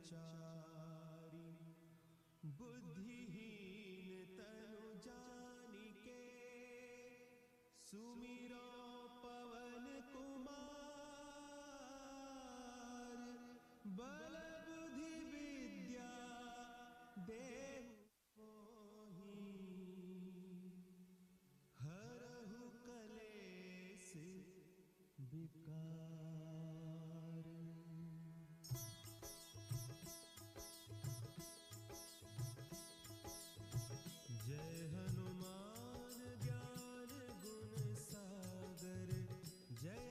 संचारी, बुद्धिहीन तनु जानिके, सुमिरो पवन कुमार, बल बुद्धि विद्या देहु मोहि, हरहु कलेश विकार। जय हनुमान ज्ञान गुण सागर, जय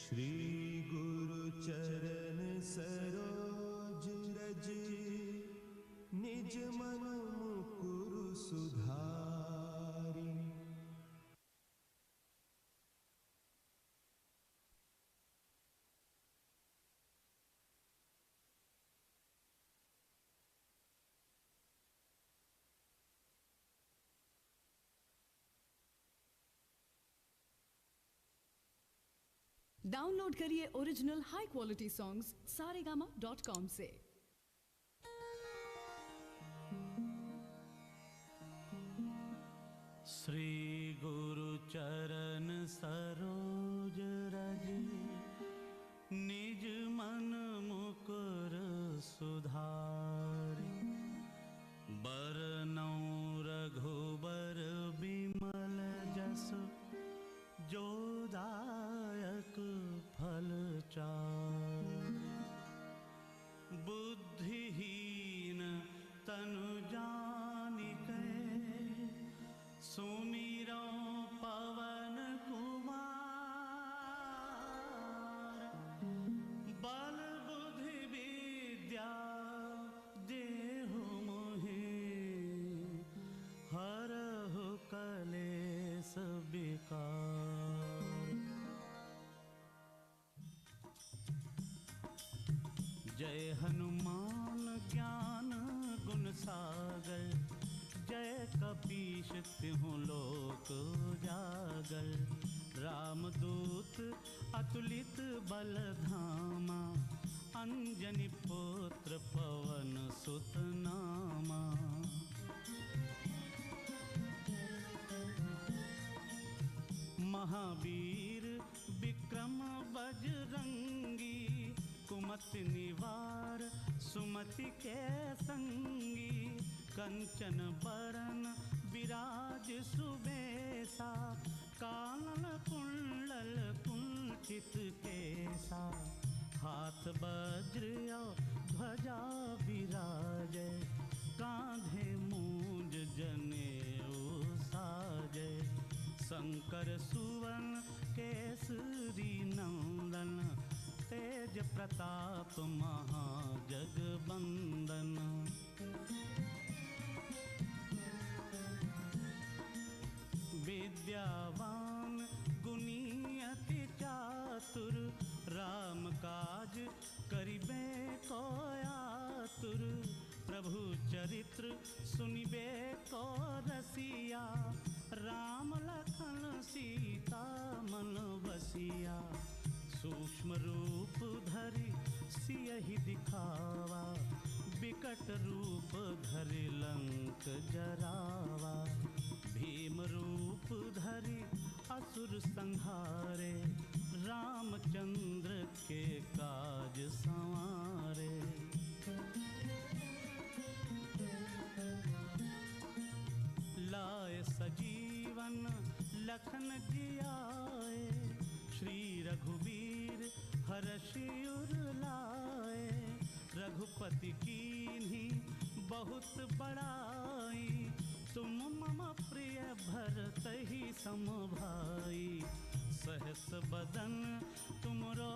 श्री गुरु चरण सरोज रज निज मन मुकुरु सुधारी। डाउनलोड करिए original high quality songs saregama.com से। श्री गुरु चरण सरोज रज निज मन मुकुर सुधारी। बरनौ रघुबर बिमल जस जो दायक फल चारि। बुद्धिहीन तनु जानिकै सुमिरौ पवन कुमार। बल बुद्धि विद्या देहु मोहि हरहु कलेस विकार। जय हनुमान ज्ञान गुण सागर। जय कपीश तिहुँ लोक उजागर। रामदूत अतुलित बल धामा। अंजनी पुत्र पवन सुत नामा। महावीर विक्रम बजरंगी। कुमति निवार सुमति के संगी। कंचन बरन विराज सुबेसा। कानन कुंडल कुंचित केसा। हाथ वज्र ध्वजा विराजै। कांधे मूंज जनेऊ साजै। शंकर सुवन केसरी नंदन। तेज प्रताप महाजगबंदन। विद्यावान गुणी अति चातुर। राम काज करिबे को आतुर। प्रभु चरित्र सुनिबे को रसिया। राम लखन सीता मन बसिया। सूक्ष्म रूप धरि सियहि दिखावा। विकट रूप धरि लंक जरावा। भीम रूप धरि असुर संहारे। रामचंद्र के काज संवारे। लाए सजीवन लखन जियाए। श्री रघुवीर हरषि उर लाए। रघुपति कीन्ही बहुत बड़ाई। तुम मम प्रिय भरतहि सम भाई। सहस बदन तुमरो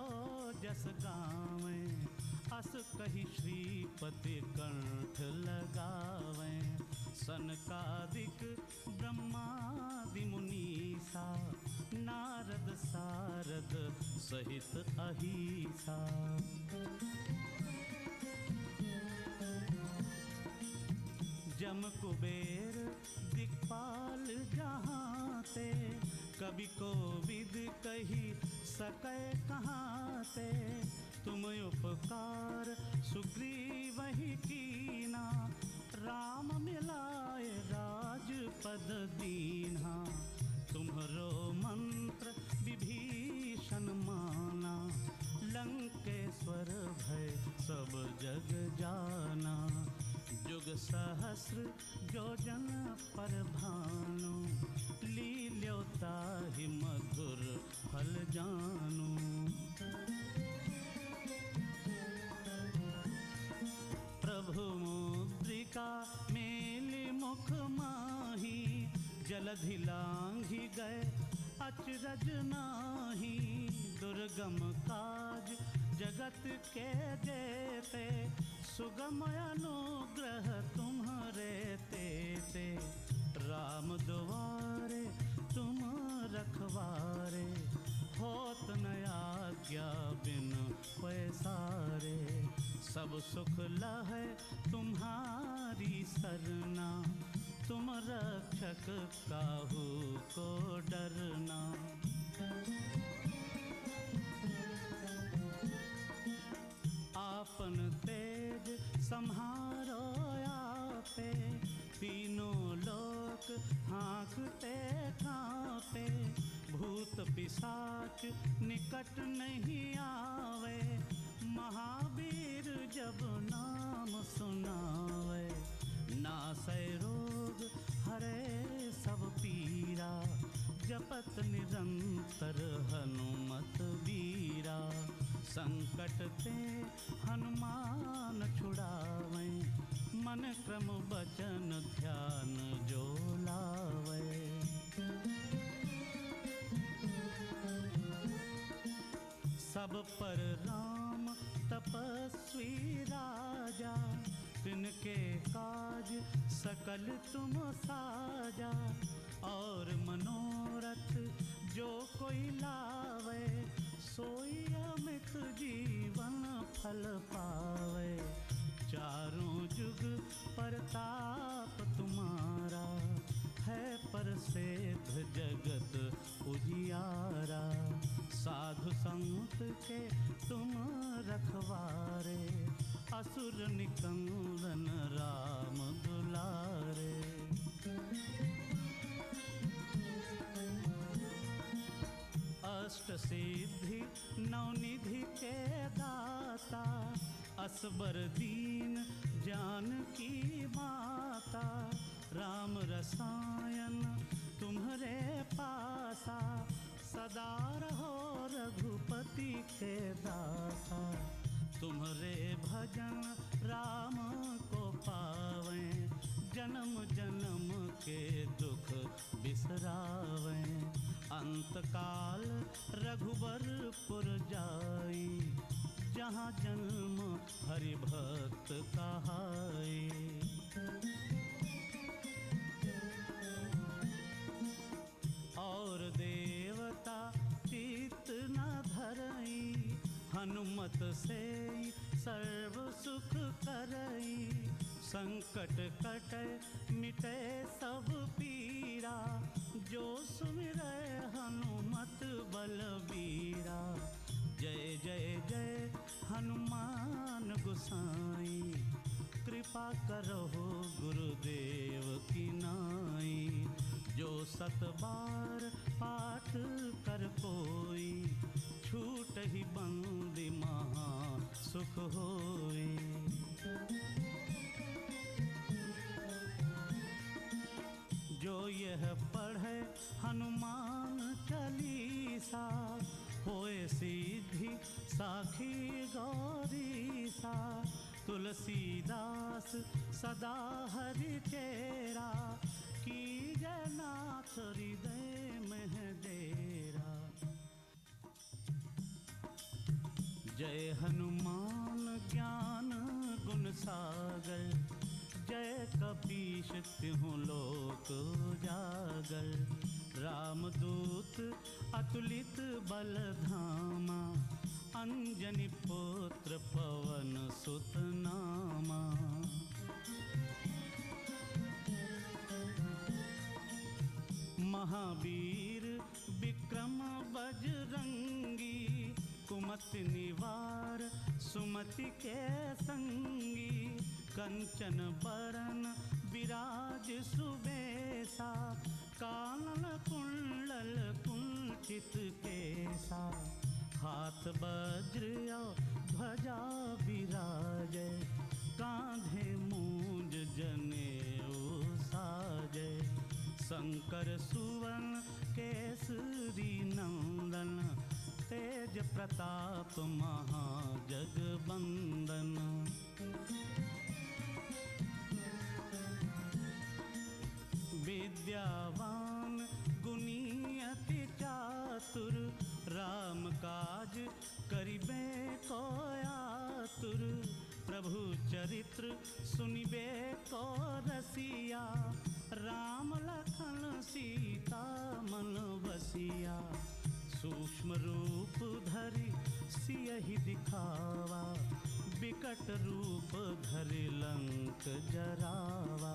जस गावें। अस कहि श्रीपति कंठ लगावें। सनकादिक ब्रह्मादि मुनीसा। नारद सारद सहित अहीसा। जम कुबेर दिक्पाल जहाँ ते। कवि कोविद कही सकै कहाँ ते। तुम उपकार सुग्रीवहि कीना। राम मिलाए राजपद दीन्हा। तुम्हरो मंत्र विभीषण माना। लंकेश्वर भय सब जग जाना। जुग सहस्र योजन पर भानु। लील्योताहि मधुर फल जानु। प्रभु मुद्रिका मेलि मुख माही। जलधि लांघि गए अचरज नाही। दुर्गम दुर्गम काज जगत के जेते, सुगम अनुग्रह तुम्हारे तेते। राम दुआरे तुम रखवारे, होत न आज्ञा बिन पैसारे। सब सुख लहै तुम्हारी सरना, तुम रक्षक काहू को डरना। आपन तेज सम्हारो आपे, तीनों लोक हाँकते कांपे। भूत पिशाच निकट नहीं आवे, महावीर जब नाम सुनावे। नासै रोग हरे सब पीरा, जपत निरंतर हनुमत बीरा। संकट ते हनुमान छुड़ावे, मन क्रम बचन ध्यान जो लावे। सब पर राम तपस्वी राजा, तिनके काज सकल तुम साजा। और मनोरथ जो कोई लावे, सोई अमित जीवन फल पावे। चारों जुग परताप तुम्हारा, है प्रसिद्ध जगत उजियारा। साधु संत के तुम रखवारे, असुर निकंदन राम दुलारे। अष्ट सिद्धि नवनिधि के दाता, असबर दीन जानकी माता। राम रसायन तुम्हारे पासा, सदा रहो रघुपति के दासा। तुम्हारे भजन राम को पावे, जन्म जन्म के दुख बिसरावे। अंत काल रघुबरपुर जाई, जहाँ जन्म हरि भक्त कहाई। और देवता चित्त न धरई, हनुमत से सर्व सुख करई। संकट कटे मिटे सब पीरा, जो सुमिरै हनुमत बलबीरा। जय जय जय हनुमान गोसाई, कृपा करो गुरुदेव की नाई। जो सत बार पाठ कर कोई, छूट ही बंदी महा सुख होई। जो यह पढ़े हनुमान चालीसा, होए सिद्धि साखी गौरीसा। तुलसीदास सदा हरि चेरा, की जयनाथ हृदय में डेरा। जय हनुमान ज्ञान गुण सागर, जय कपीश तिहुँ लोक उजागर। रामदूत अतुलित बल धामा, अंजनी पुत्र पवन सुत नामा। महावीर विक्रम बजरंगी, कुमति निवार सुमति के संगी। कंचन बरन विराज सुबेसा, कानन कुंडल कुंचित केसा। हाथ वज्र ध्वजा विराजै, कांधे मूंज जनेऊ साजै। शंकर सुवन केसरी नंदन, तेज प्रताप महाजगबंदन। विद्यावान गुणी अति चातुर, राम काज काज करिबे को आतुर, प्रभु चरित्र सुनिबे को रसिया, राम लखन सीता मन बसिया। सूक्ष्म रूप धरि सियहि दिखावा, विकट रूप धरि लंक जरावा।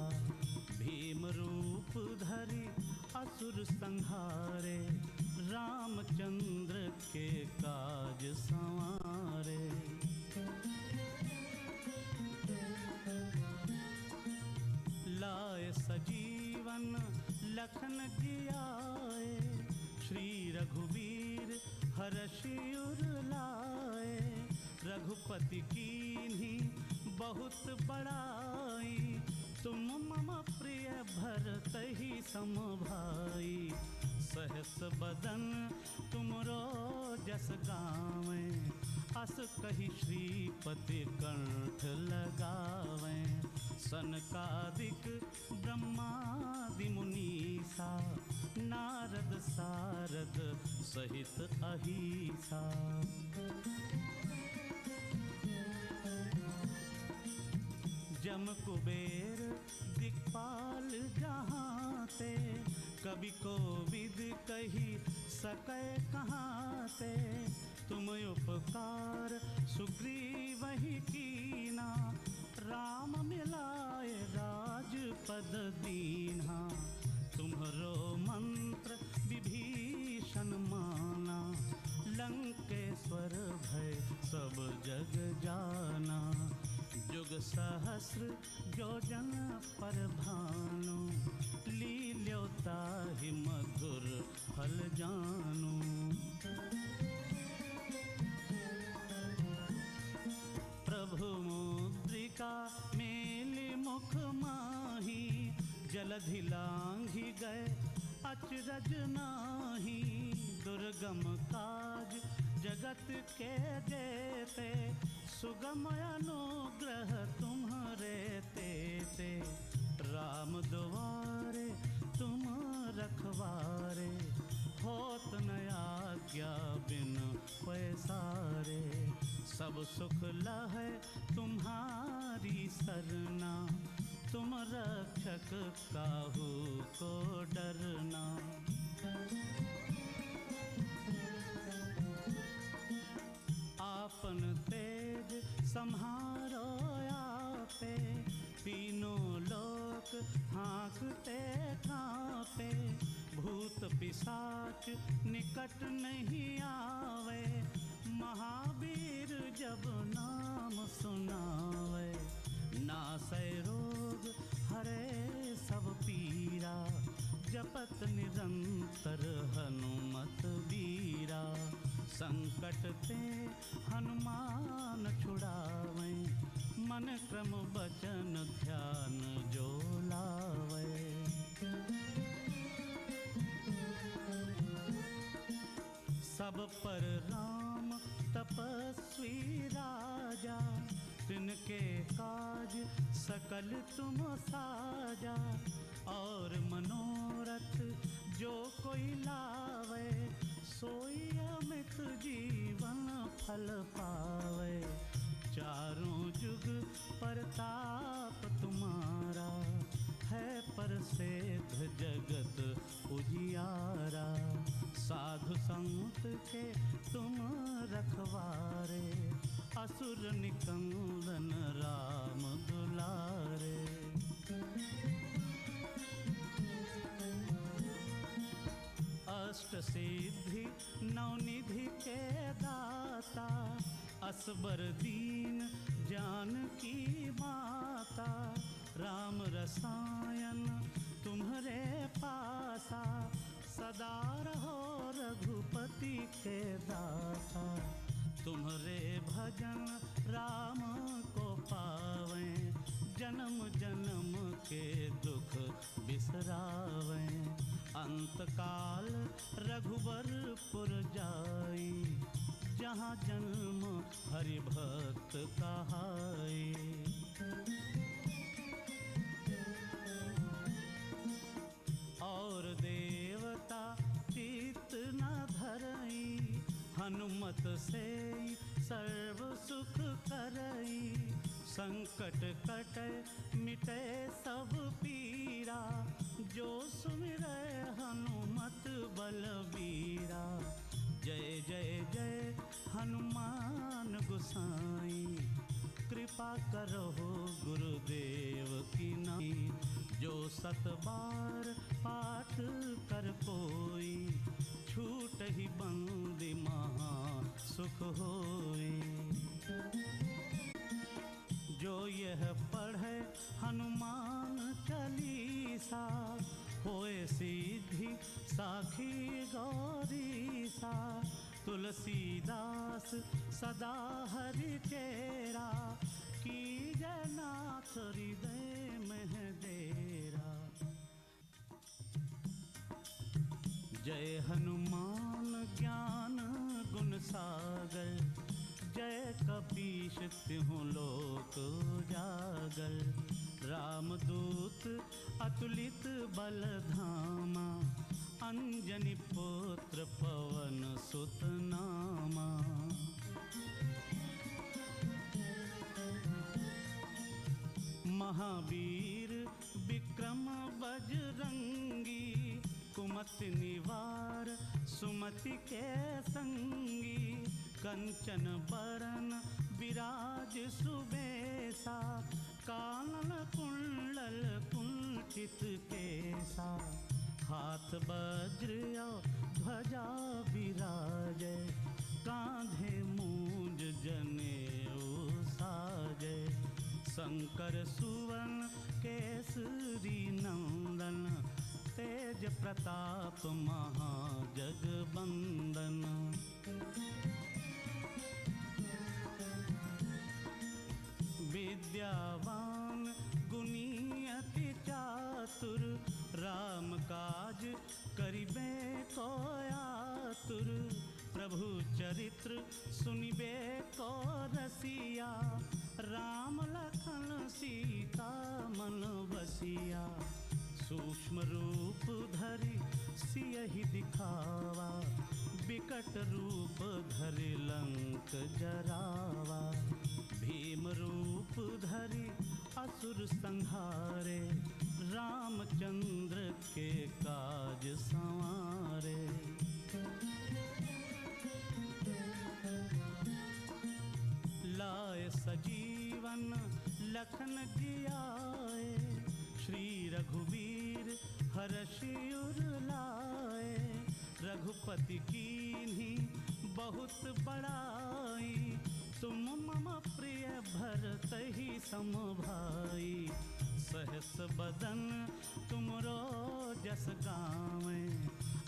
भीम रूप धरि असुर संहारे, रामचंद्र के काज संवारे। लाए सजीवन लखन जियाए, श्री रघुवीर हरषि उर लाए। रघुपति कीन्ही बहुत बड़ाई, तुम मम प्रिय भरतहि सम भाई। सहस बदन तुमरो जस गावें, अस कहि श्रीपति कंठ लगावें। सनकादिक ब्रह्मादि मुनीसा, नारद सारद सहित अहीसा। जम कुबेर दिक्पाल जहाँ ते, कवि कोविद कही सकै कहाँ ते। तुम उपकार सुग्रीवहि कीना, राम मिलाए राजपद दीन्हा। तुम्हरो मंत्र विभीषण माना, लंकेश्वर भय सब जग जाना। जुग सहस्र योजन पर भानु, लील्योताहि मधुर फल जानू। प्रभु मुद्रिका मेलि मुख माही, जलधि लांघि गए अचरज नाही। दुर्गम काज जगत के जेते, सुगम अनुग्रह तुम्हारे तेते। राम दुआरे तुम रखवारे, होत न आज्ञा बिन पैसारे। सब सुख लहै तुम्हारी सरना, तुम रक्षक काहू को डरना। आपन तेज सम्हारो आपे, तीनों लोक हाँकते कांपे। भूत पिशाच निकट नहीं आवे, महावीर जब नाम सुनावे। नासै रोग हरे सब पीरा, जपत निरंतर हनुमत बीरा। संकट ते हनुमान छुड़ावे, मन क्रम बचन ध्यान जो लावे। सब पर राम तपस्वी राजा, तिनके काज सकल तुम साजा। और मनोरथ जो कोई लावे, सोई अमित जीवन फल पावे। चारों जुग परताप तुम्हारा, है प्रसिद्ध जगत उजियारा। साधु संत के तुम रखवारे, असुर निकंदन राम दुलारे। अष्ट सिद्धि नवनिधि के दाता, असबर दीन जानकी माता। राम रसायन तुम्हरे पासा, सदा रहो रघुपति के दासा। तुम्हरे भजन राम को पावें, जन्म जन्म के दुख बिसरावें। अंत काल रघुबरपुर जाई, जहाँ जन्म हरि भक्त कहाई। और देवता चित्त न धरई, हनुमत हनुमत से सर्व सुख करई, संकट कटे मिटे सब पीरा, जो सुमिरै हनुमत बलबीरा। जय जय जय हनुमान गोसाई, कृपा करो गुरुदेव की नाई। जो 7 बार पाठ कर कोई, छूट ही बंदी महा सुख होई। जो यह पढ़े हनुमान चालीसा, होए सिद्धि साखी गौरीसा। तुलसीदास सदा हरि चेरा, कीजय नाथ हृदय में डेरा। जय हनुमान ज्ञान गुण सागर, जय कपीश तिहुँ लोक उजागर। रामदूत अतुलित बल धामा, अंजनी पुत्र पवन सुत नामा। महावीर विक्रम बजरंगी, कुमति निवार सुमति के संगी। कंचन बरन विराज सुबेसा, कानन कुंडल कुंचित केसा। हाथ वज्र ध्वजा विराजै, कांधे मूंज जनेऊ साजै। शंकर सुवन केसरी नंदन, तेज प्रताप महाजगबंदन। विद्यावान गुणी अति चातुर, राम काज करिबे को आतुर। प्रभु चरित्र सुनिबे को रसिया, राम लखन सीता मन बसिया। सूक्ष्म रूप धरि सियहि दिखावा, विकट रूप धरि लंक जरावा। भीम रूप धरि असुर संहारे, रामचंद्र के काज संवारे। लाए सजीवन लखन जियाए, श्री रघुवीर हरषि उर लाए। रघुपति कीन्ही बहुत बड़ाई, तुम मम प्रिय भरतहि सम भाई। सहस बदन तुमरो जस गावें,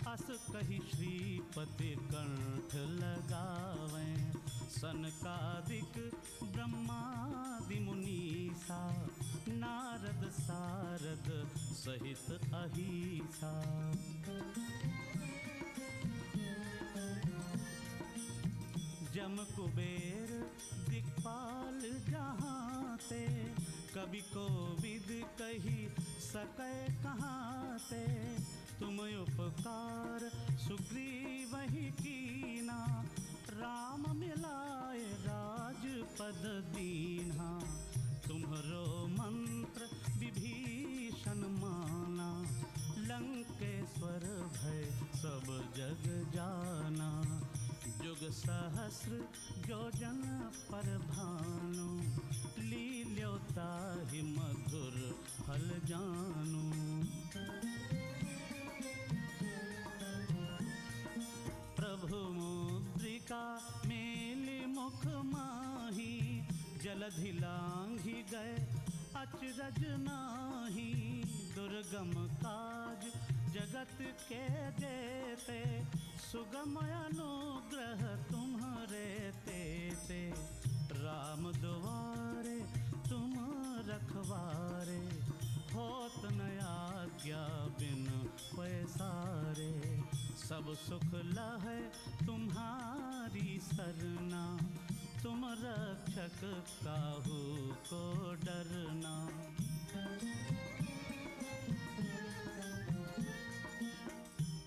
अस कहि श्रीपति कंठ लगावें। सनकादिक ब्रह्मादि मुनीसा, नारद सारद सहित अहीसा। जम कुबेर दिक्पाल जहाँते, कवि कोविद कही सकै कहाँते। तुम उपकार सुग्रीवहि कीना, राम मिलाए राजपद दीन्हा। तुम्हरो मंत्र विभीषण माना, लंकेश्वर भय सब जग जाना। जुग सहस्र योजन पर भानु, लील्योताहि मधुर फल जानू। प्रभु मुद्रिका मेलि मुख माही, जलधि लांघि गए अचरज नाही। दुर्गम काज जगत के जेते, सुगम अनुग्रह तुम्हारे तेते। राम दुआरे तुम रखवारे, होत न आज्ञा बिन पैसारे। सब सुख लहै तुम्हारी सरना, तुम रक्षक काहू को डरना।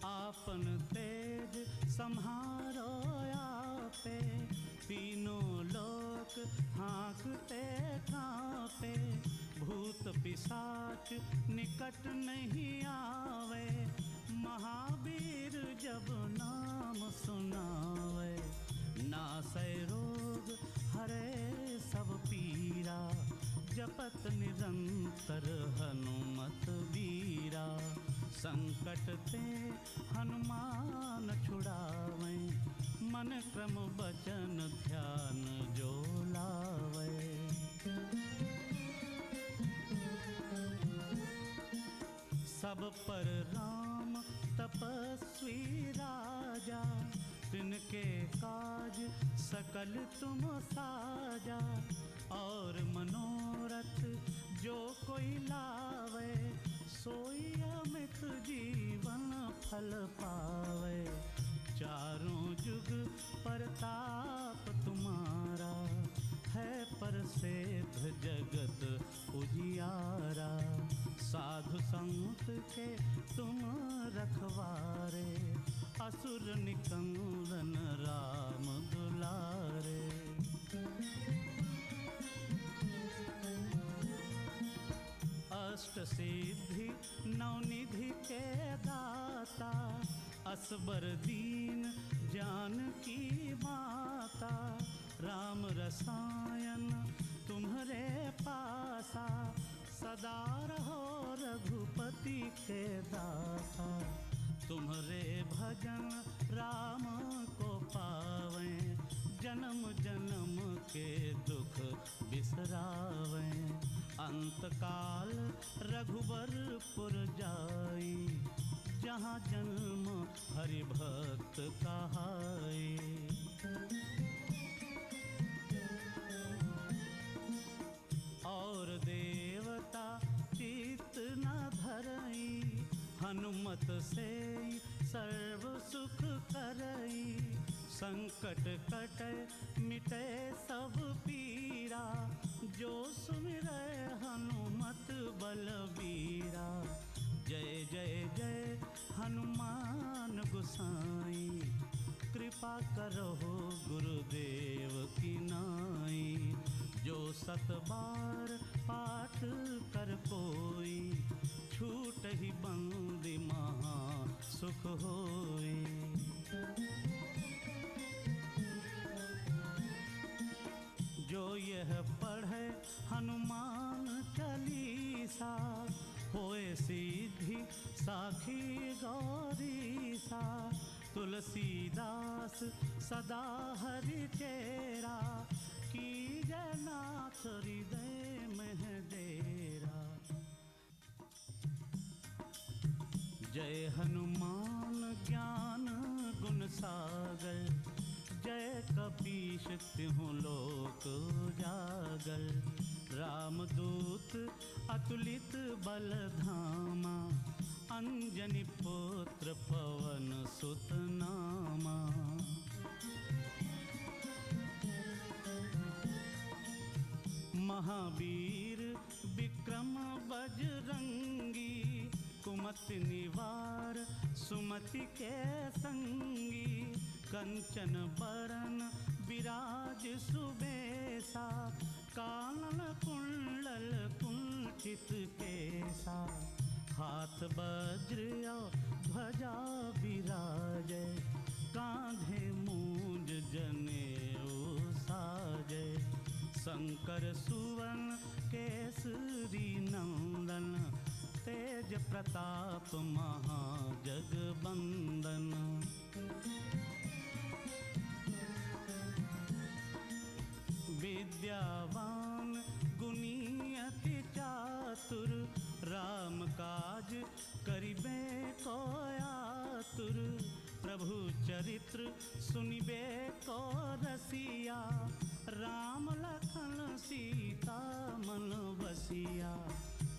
आपन तेज सम्हारो आपे, पिशाच निकट नहीं आवे, महावीर जब नाम सुनावे। नासै रोग हरे सब पीरा, जपत निरंतर हनुमत बीरा। संकट ते हनुमान छुड़ावे, मन क्रम बचन ध्यान जो लावे। सब पर राम तपस्वी राजा, तिनके काज सकल तुम साजा। और मनोरथ जो कोई लावे, सोई अमित जीवन फल पावे। चारों जुग परताप तुम्हारा, है प्रसिद्ध जगत उजियारा। साधु संत के तुम रखवारे, असुर निकंदन राम दुलारे। अष्ट सिद्धि नवनिधि के दाता, असबर दीन जानकी माता। राम रसायन तुम्हारे पासा, सदा रहो रघुपति के दासा। तुम्हारे भजन राम को पावें, जन्म जन्म के दुख बिसरावें। अंत काल रघुबरपुर जाई, जहाँ जन्म हरि भक्त कहाई। और देवता चित्त न धरई, हनुमत से सर्व सुख करई। संकट कटे मिटे सब पीरा, जो सुमिरै हनुमत बलबीरा। जय जय जय हनुमान गोसाई, कृपा करो गुरुदेव की नाई। जो सत बार पाठ कर कोई, छूट ही बंदी महा सुख होई। जो यह पढ़े हनुमान चालीसा, होए सिद्धि साखी गौरीसा। तुलसीदास सदा हरि चेरा, कीजय नाथ हृदय में डेरा। जय हनुमान ज्ञान गुण सागर, जय कपीश तिहुँ लोक उजागर। रामदूत अतुलित बल धामा, अंजनी पुत्र पवन सुत नामा। महावीर विक्रम बजरंगी, कुमति निवार सुमति के संगी। कंचन बरन विराज सुबेसा, कानन कुंडल कुंचित केसा। हाथ वज्र ध्वजा विराजै, कांधे मूंज जनेऊ साजै। शंकर सुवन केसरी नंदन, तेज प्रताप महाजगबंदन। विद्यावान गुणी अति चातुर, राम काज करिबे को आतुर। प्रभु चरित्र सुनिबे को रसिया, राम लखन सीता मन बसिया।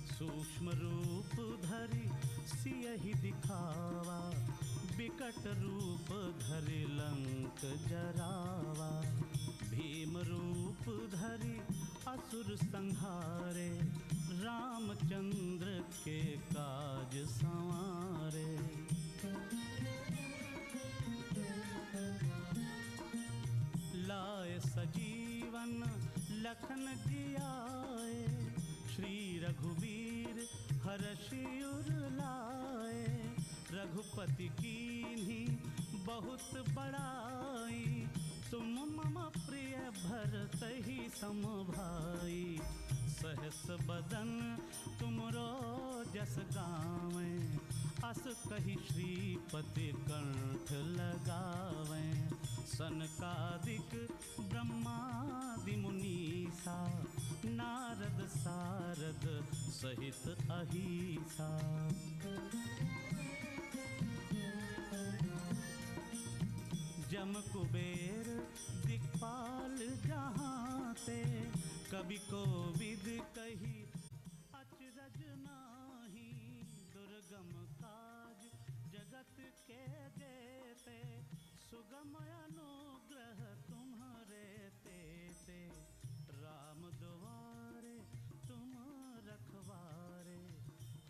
सूक्ष्म रूप धरि सियहि दिखावा, विकट रूप धरि लंक जरावा। भीम रूप धरि असुर संहारे, रामचंद्र के काज संवारे। लाए सजीवन लखन जियाए, श्री रघुवीर हर्षि उर लाए, रघुपति कीन्ही बहुत बड़ाई, तुम मम प्रिय भरतहि सम भाई, सहस बदन तुमरो जस गावें, अस कहि श्रीपति कंठ लगावें, सनकादिक ब्रह्मादि मुनीसा, नारद सारद सहित अहिसा। जम कुबेर दिक्पाल जहाँ ते, कवि कोविद कही अचरज नाही, दुर्गम काज जगत के जेते, सुगम अनुग्रह तुम्हारे तेते, राम द्वारे तुम रखवारे,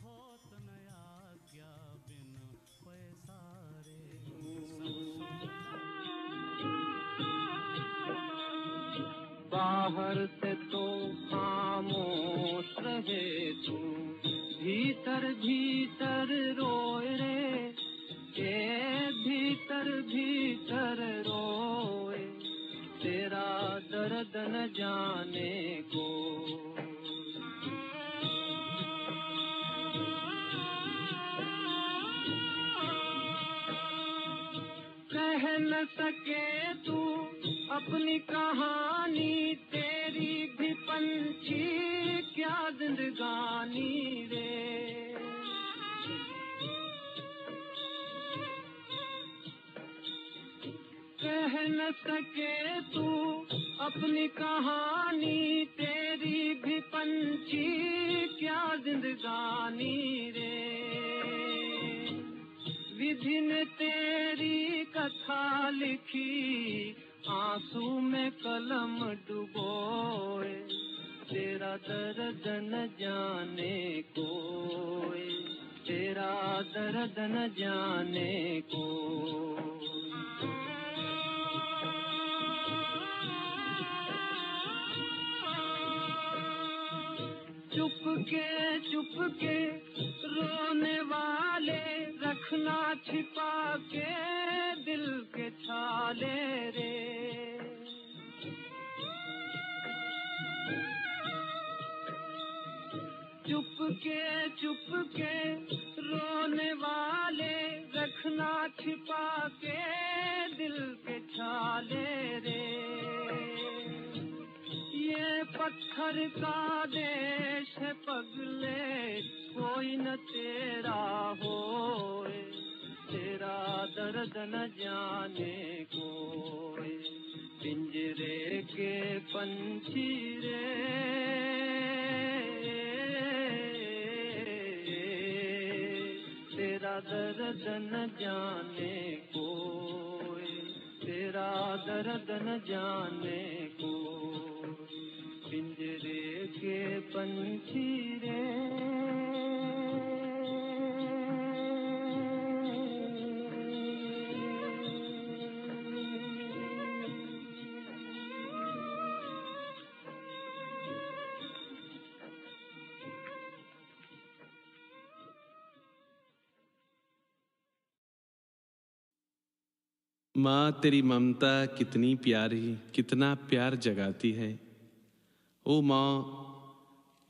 होत न आज्ञा बिन पैसारे। बाहर से तो खामोश रहे तू, भीतर भीतर रोए रे, के भीतर भीतर रोए, तेरा दर्द न जाने को। कह न सके तू अपनी कहानी, तेरी भी पंछी क्या जिंदगानी रे। कह न सके तू अपनी कहानी, तेरी भी पंछी क्या जिंदगानी रे। विधि ने तेरी कथा लिखी, आंसू में कलम डुबोए, तेरा दर्द न जाने कोई, तेरा दर्द न जाने को। चुपके रोने वाले, रखना छिपा के दिल के छाले रे। चुपके रोने वाले, रखना छिपा के दिल के छाले रे। ये पत्थर का देश है पगले, कोई न तेरा होए, तेरा दर्द न जाने कोई, पिंजरे के पंछी रे। तेरा दर्द न जाने कोई, तेरा दर्द न जाने को, पिंजरे के पंछी रे। माँ तेरी ममता कितनी प्यारी, कितना प्यार जगाती है। O माँ,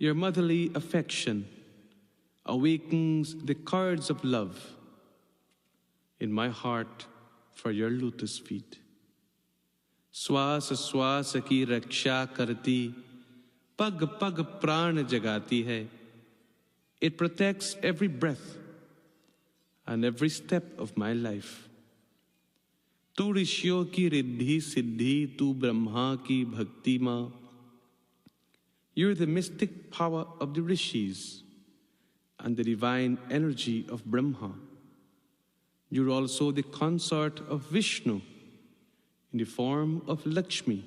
your motherly affection awakens the chords of love in my heart for your lotus feet. श्वास श्वास की रक्षा करती, पग पग प्राण जगाती है। It protects every breath and every step of my life. तू ऋषियों की रिद्धि सिद्धि, तू ब्रह्मा की भक्ति माँ। You're the mystic power of the rishis and the divine energy of Brahma. You're also the consort of Vishnu in the form of Lakshmi,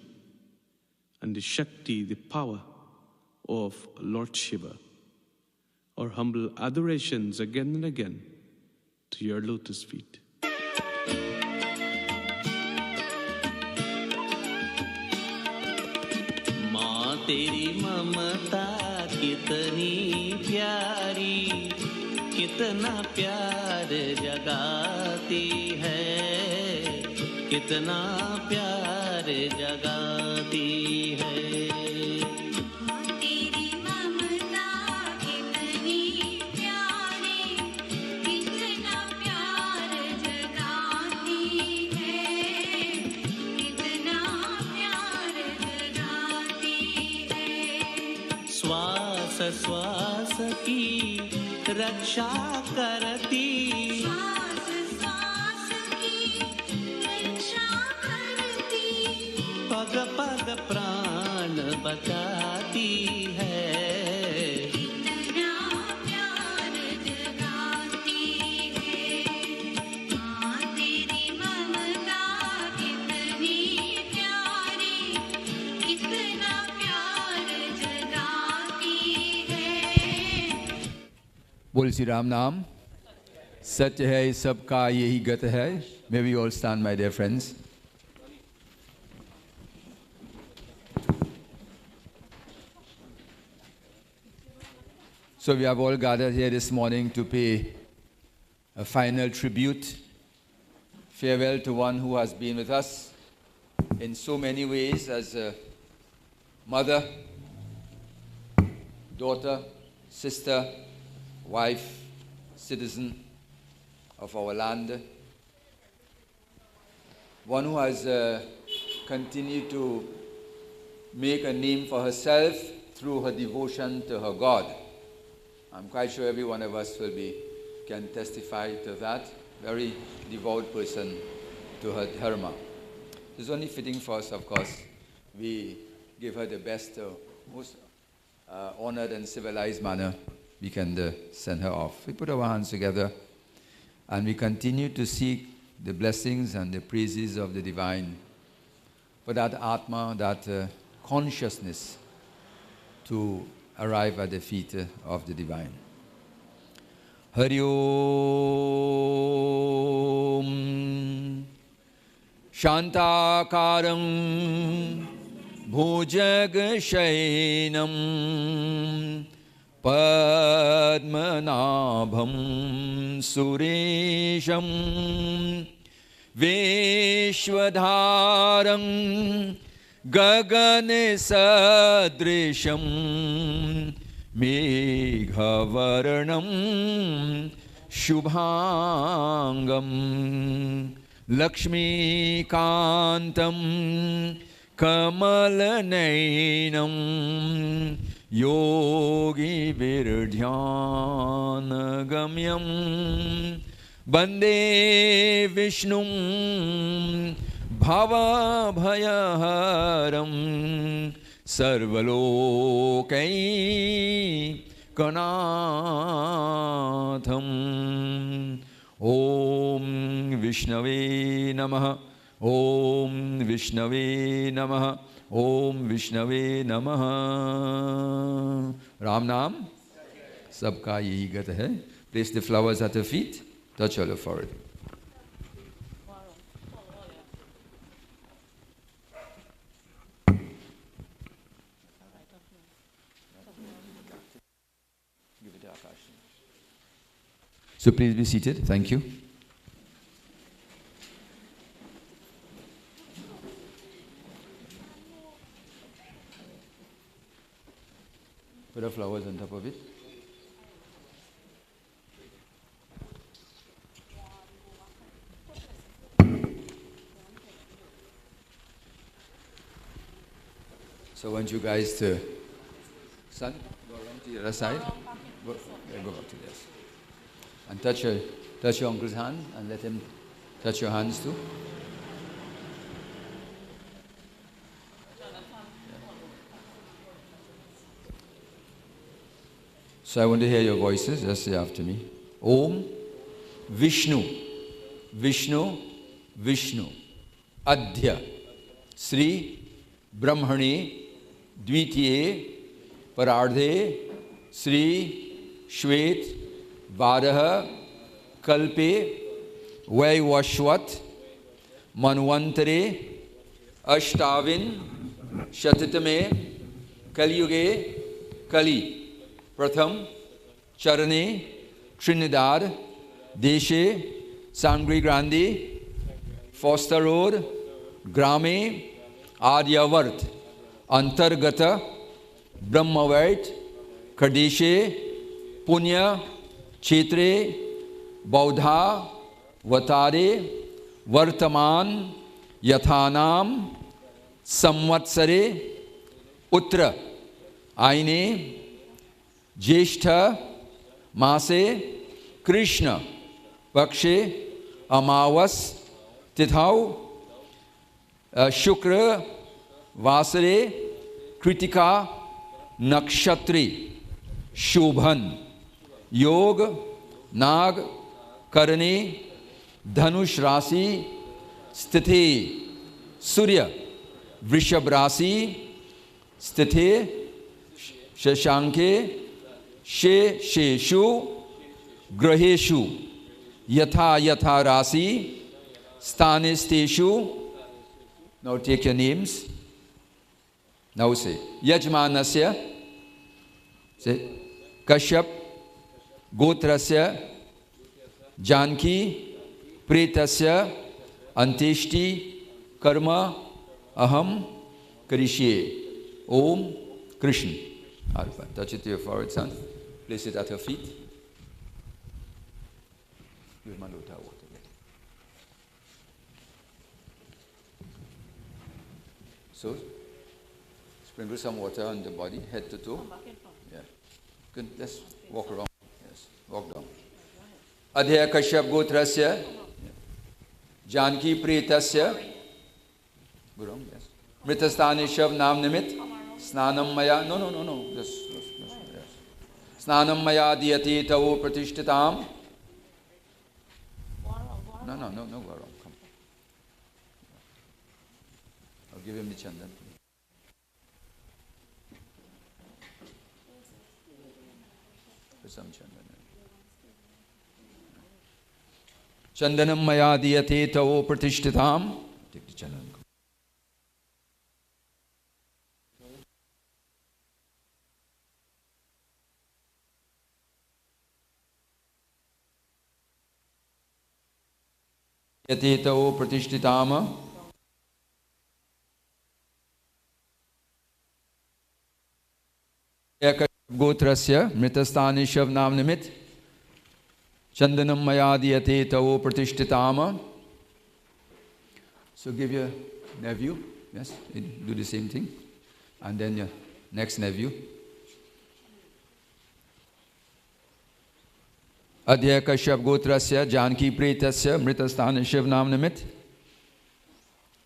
and the Shakti, the power of Lord Shiva. Our humble adorations again and again to your lotus feet. तेरी ममता कितनी प्यारी, कितना प्यार जगाती है, कितना प्यार जगाती है। तेरी ममता कितनी प्यारी, कितना प्यार जगाती है, कितना प्यार जगाती है। श्वास श्वास की रक्षा करती, श्वास श्वास की रक्षा करती, पग पग प्राण बचाती है। कितना प्यार जगाती है। माँ तेरी ममता कितनी प्यारी, कितना प्यार जगाती है। बोल श्री राम नाम सत्य है, सबका यही गत है। May we all stand, my dear friends. So we have all gathered here this morning to pay a final tribute, farewell to one who has been with us in so many ways as a mother, daughter, sister, wife, citizen of our land. One who has continued to make a name for herself through her devotion to her God. I'm quite sure every one of us can testify to that. Very devout person to her dharma. It's only fitting for us, of course, we give her the best, most honored and civilized manner we can send her off. We put our hands together and we continue to seek the blessings and the praises of the divine for that Atma, that consciousness to arrive at the feet of the divine. Hari Om Shantakaram Bhujagashayinam Padmanabham Suresham Vishwadharam Gagane Sadrisham Meghavarnam Shubhangam Lakshmi Kantam Kamalanainam Yogi Virdhyana Gamyam Bande Vishnum Bhava Bhayaharam Sarvalokai Kanatham. Om Vishnave Namaha. Om Vishnave Namaha. Om Vishnave Namaha. Ram Naam Sabka Yahi Gat Hai. Place the flowers at her feet. Touch her forehead. So please be seated. Thank you. Put the flowers on top of it. So I want you guys to, son, go around to the other side. Go back to this. And touch your uncle's hand and let him touch your hands too. So I want to hear your voices. Just say after me. Om Vishnu, Vishnu, Vishnu, Adhya, Sri Brahmane, Dvitiye, Parardhe, Sri Shvet, Varaha, Kalpe, Vaivashvat, Manvantare, Ashtavin, Shatitame, Kalyuge, Kali. Pratham, Charane, Trinidad, Deshe, Sangre Grande, Foster Road, Grame, Aryavart, Antargata, Brahmavait, Kadeshe, Punya, Chetre, Baudha, Vatare, Vartaman, Yathanam, Samvatsare, Uttra, Aine, Jeshta, Mase, Krishna, Pakshe, Amavas, Tithau, Shukra, Vasare, Kritika, Nakshatri, Shubhan, Yog, Nag, Karani, Dhanush Rasi, Sthiti, Surya, Vrishab Rasi, Sthiti, Shashanke, She, Sheshu, Graheshu, Yatha, Yatha Rasi, Stanisteshu. Now take your names. Now say, Yajmanasya, say, Kashyap, Gotrasya, Janki, Pretasya, Anteshti, Karma, Aham, Karishye. Om, Krishna. Arpa. Touch it to your forehead, son. Place it at her feet. Give my lota water. So, sprinkle some water on the body, head to toe. Yeah. Good. Let's walk around. Yes. Walk down. Adhya Kashyap Gotrasya, Janki Pretasya, Gurung, yes. Mritastani Shav Nam Nimit, Snanam Maya, no, yes. Snanam Maya Diyati Tavo Pratishtitam. No, Gaurav, come. I'll give him the chandan. Put some chandan. Chandanam Maya Diyate Tavo Pratishtitam. Take the chandan. Yatitao Pratishtitama. Gotrasya Mritastani Shav Nam Nimit Chandanam Mayadiyate Tavo Pratishtitama. So give your nephew, yes, do the same thing. And then your next nephew. Adhya Kashyap Gotrasya Janki Pretasya Mritastani Shiv Nam Nimit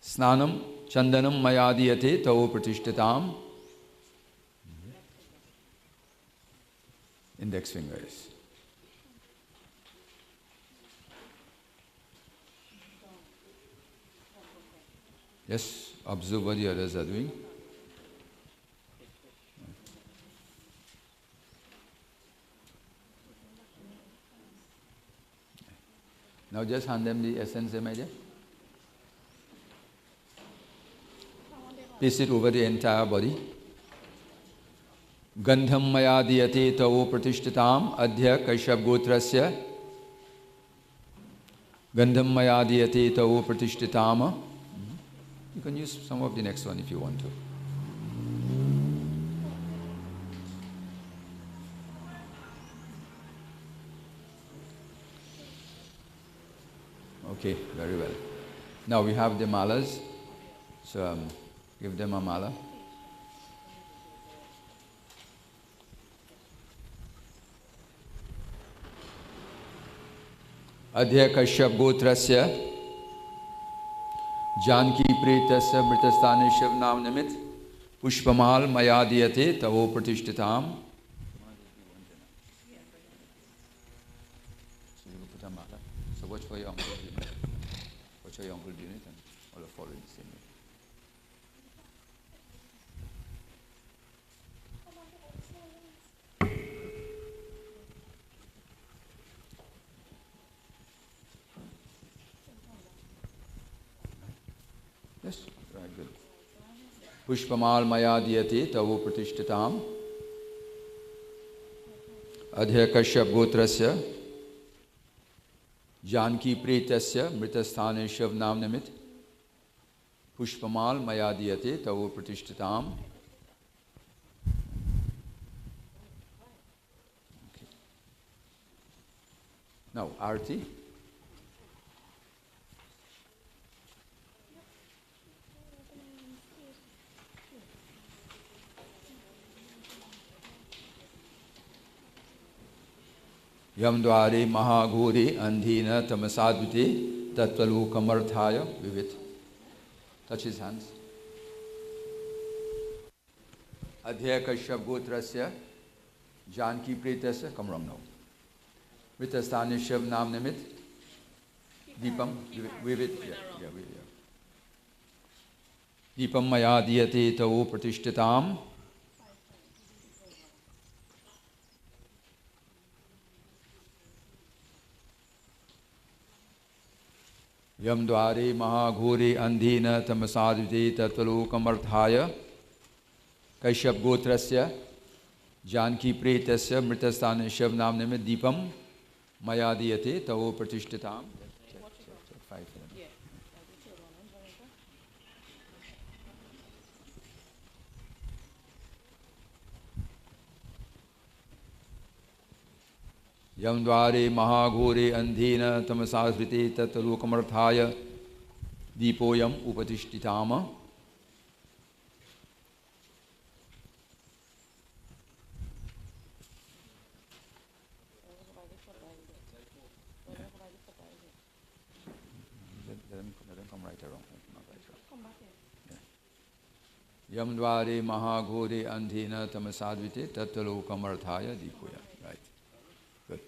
Snanam Chandanam Mayadiyate Tavo Pratishtitam. Index fingers. Yes, observe what the others are doing. Now just hand them the essence, my dear. Place it over the entire body. Gandham Mayadiyate Tavo Pratishtitam Adhya Kashyap Gotrasya Gandham Mayadiyate Tavo Pratishtitam. You can use some of the next one if you want to. Okay, very well. Now we have the malas. So give them a mala. Adhya Kashyap Gotrasya Janki Pretasya Mritastani Shiv Nam Nimit Pushpamal Mayadiyate Tavo Pratishtitam. So you put a mala. So watch for your uncle doing it. Watch for your uncle doing it and all are following the same way. Yes, very good. Pushpamal Mayadiyate Tavo Pratishtitam. Adhya Kashyap Gotrasya Janki Pretasya Mritasthane Shiv Nam Nimit Pushpamal Mayadiyate Tavo Pratishtatam. Now, Arti. Yam Dware Mahaguri Andhina Tamasadviti Tattvalu Kamarthaya Vivit. Touch his hands. Adhya Kashyap Gotrasya Janki Pretasya. Come wrong now. Vritasthani Shiv Nam Nimit Deepam Vivit. Deepam Mayadiyate Tavo Pratishtatam. Yam Dware Mahaguri Andhina Tamasadviti Tattvalukamarthaya Kashyap Gotrasya Janki Pretasya Mritasthane Shiv Nam Nimit Deepam Mayadiyate Tavo Pratishtatam. Yam Dware Mahagore Andhena Tamasasvrite Tattvalukamarthaya Deepoyam Upatishtitama. Let them come right around. Not right around. Yam Dware Mahagore Andhena Tamasadvite Tattvalukamarthaya Deepoyam. Right. Good.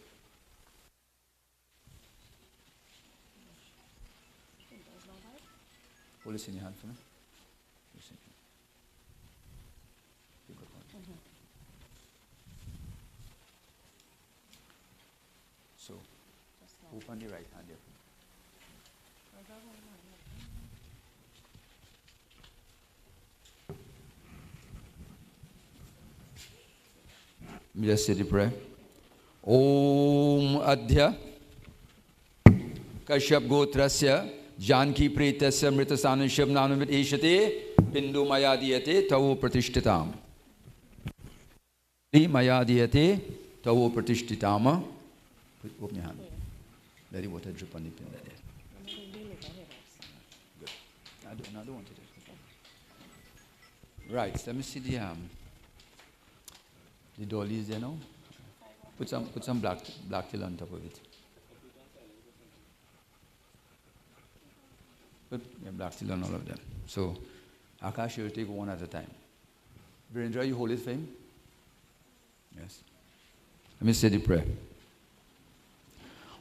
Hold this in your hand for me. So, open the right hand here. Just say the prayer. Om Adhya Kashyap Gotrasya Janki Pretasya Mritasthane Shiv Nam Nimit Eshate Bindu Mayadiyate Tavo Pratishtitam. Mayadiyate Tavo Pratishtitam. Open your hand. Let the water drip on the pin there. Good. I don't want it. Right, so let me see the dollies there now. Put some black till on top of it. Put black till on all of them. So Akash, you will take one at a time. Virendra, you hold it for him? Yes. Let me say the prayer.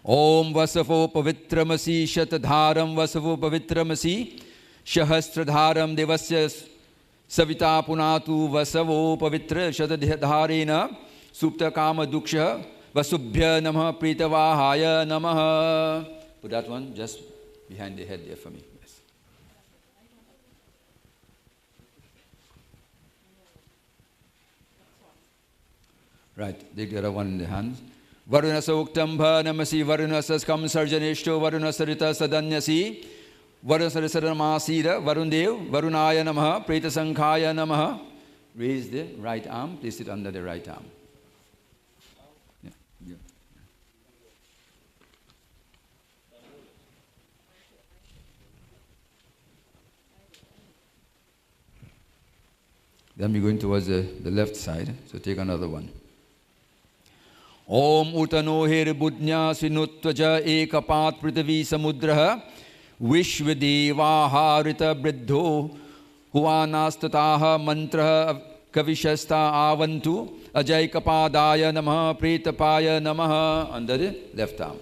Om Vasavo Pavitramasi Shatadharam Vasavo Pavitramasi Shahastradharam Devasya Savita Punatu Vasavo Pavitra Shatadharena Supta Kama Duksha Vasubhya Namaha Pritavahaya Namaha. Put that one just behind the head there for me. Yes. Right, take the other one in the hands. Varunasa Uktambha Namasi Varunasa Skam Sarjaneshto Varunasa Rita Sadanyasi Varunasa Risadamasida Varundev Varunaya Namaha Preta Sankhaya Namaha. Raise the right arm, place it under the right arm. Yeah. Then we're going towards the left side, so take another one. Om Utano Her Budnya Sinutvaja Ekapat Prithvi Samudraha Vishwadeva Harita Briddho Huanastataha Mantraha Kavishasta Avantu Ajay Kapadaya Namaha Pretapaya Namaha. Under the left arm.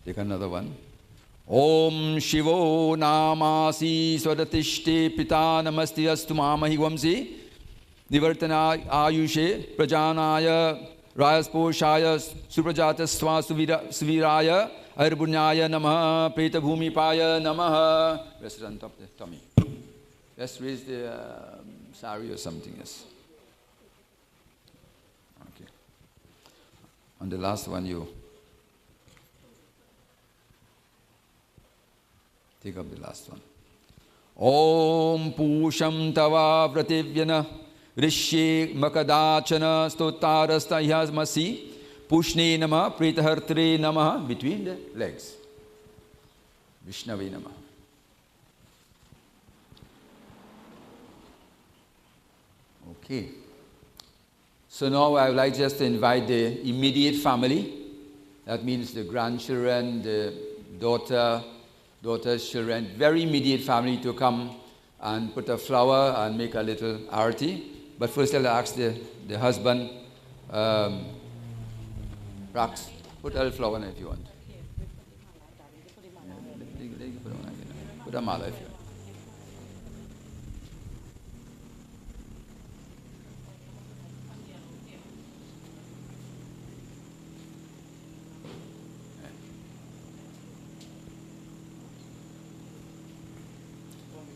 Take another one. Om Shivo Namasi Swadatishte Pita Namasti Astu Mamahi Vamsi Nivartana Ayushe Prajanaya Rayasposhaya Suprajata Sva Suviraya Ayurbunyaya Namaha, Preta Bhumipaya Namaha. Rest it on top of the tummy. Let's raise the sari or something, yes. Okay. On the last one, you take up the last one. Om Pusham Tava Vrativyana Rishi Makadachana Stotarasta Yasmasi Pushne Nama Pritahartre Namaha between the legs. Vishnave Namaha. Okay. So now I would like just to invite the immediate family. That means the grandchildren, the daughter's children, very immediate family to come and put a flower and make a little arati. But first I'll ask the husband, Rax, put a little flower in if you want. Put a mala if you want.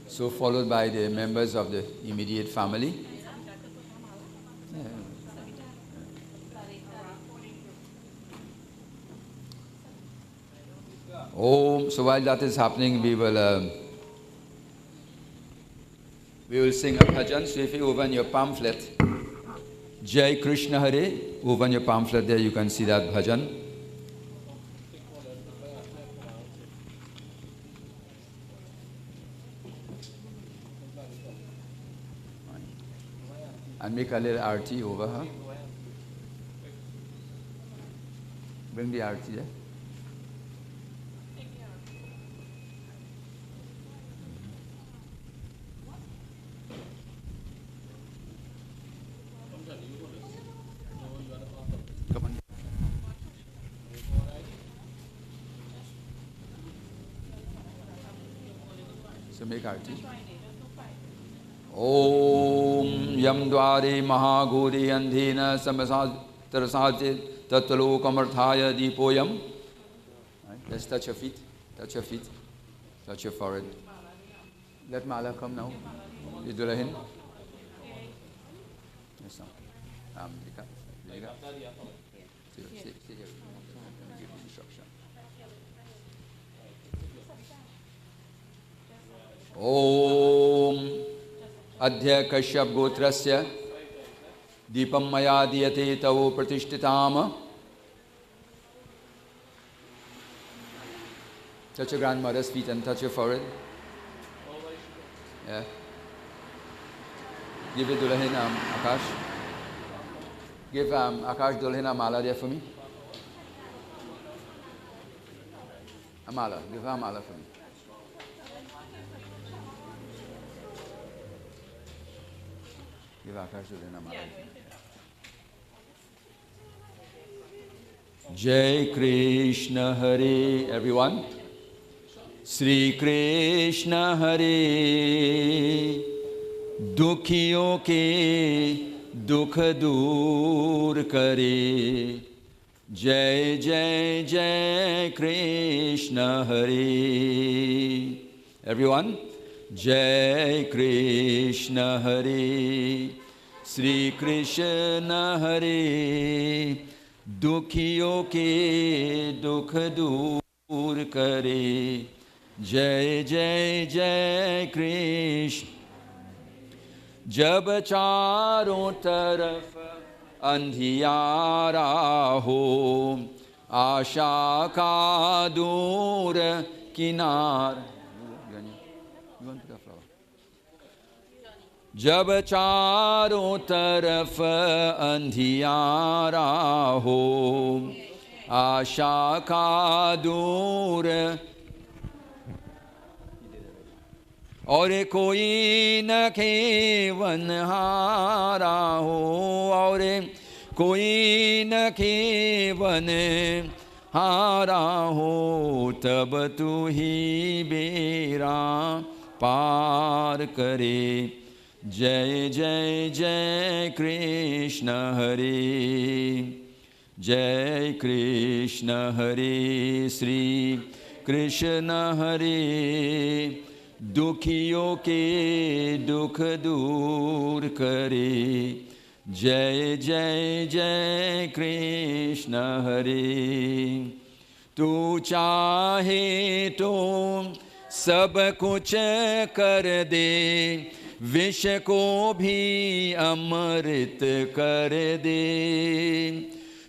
So followed by the members of the immediate family. Oh, so while that is happening, we will sing a bhajan. So if you open your pamphlet, Jai Krishna Hare, open your pamphlet there, you can see that bhajan. And make a little arti over her. Bring the arti there. Come on. So make arti. Om Yam Dware Mahaguri Andhena Samasatarasaje Tattalokamarthaya Deepoyam. Let's touch your feet. Touch your feet. Touch your forehead. Let Mala come now. You do Yes, now. Sit here. Give you instruction. Om Adhya Kashyap Gotrasya Deepam Maya Diyate Tavo Pratishtitama. Touch your grandmother's feet and touch your forehead. Yeah. Give it Dulahin Akash. Give Akash Dulahin Mala there for me. A mala. Give her a mala for me. Give Akash Dulahin a mala. Jai Krishna Hare, everyone. Sri Krishna Hare, Dukhiyon ke dukh dur kare. Jai Jai Jai Krishna Hare. Everyone. Jai Krishna Hare, Sri Krishna Hare, Dukhiyon ke dukh dur kare. Jai Jai Jai Krishna. जब चारों तरफ अंधियारा हो, आशा का दूर किनार. जब चारों तरफ अंधियारा हो, आशा का दूर और कोई न खेवनहारा हो, और कोई न खेवनहारा हो, तब तू ही बेड़ा पार करे. जय जय जय कृष्ण हरे. Jai Krishna Hare Sri Krishna Hare Dukhiyon ke dukh dur kare Jai Jai Jai Krishna Hare Tu चाहे तो सब कुछ कर दे विष को भी अमृत कर दे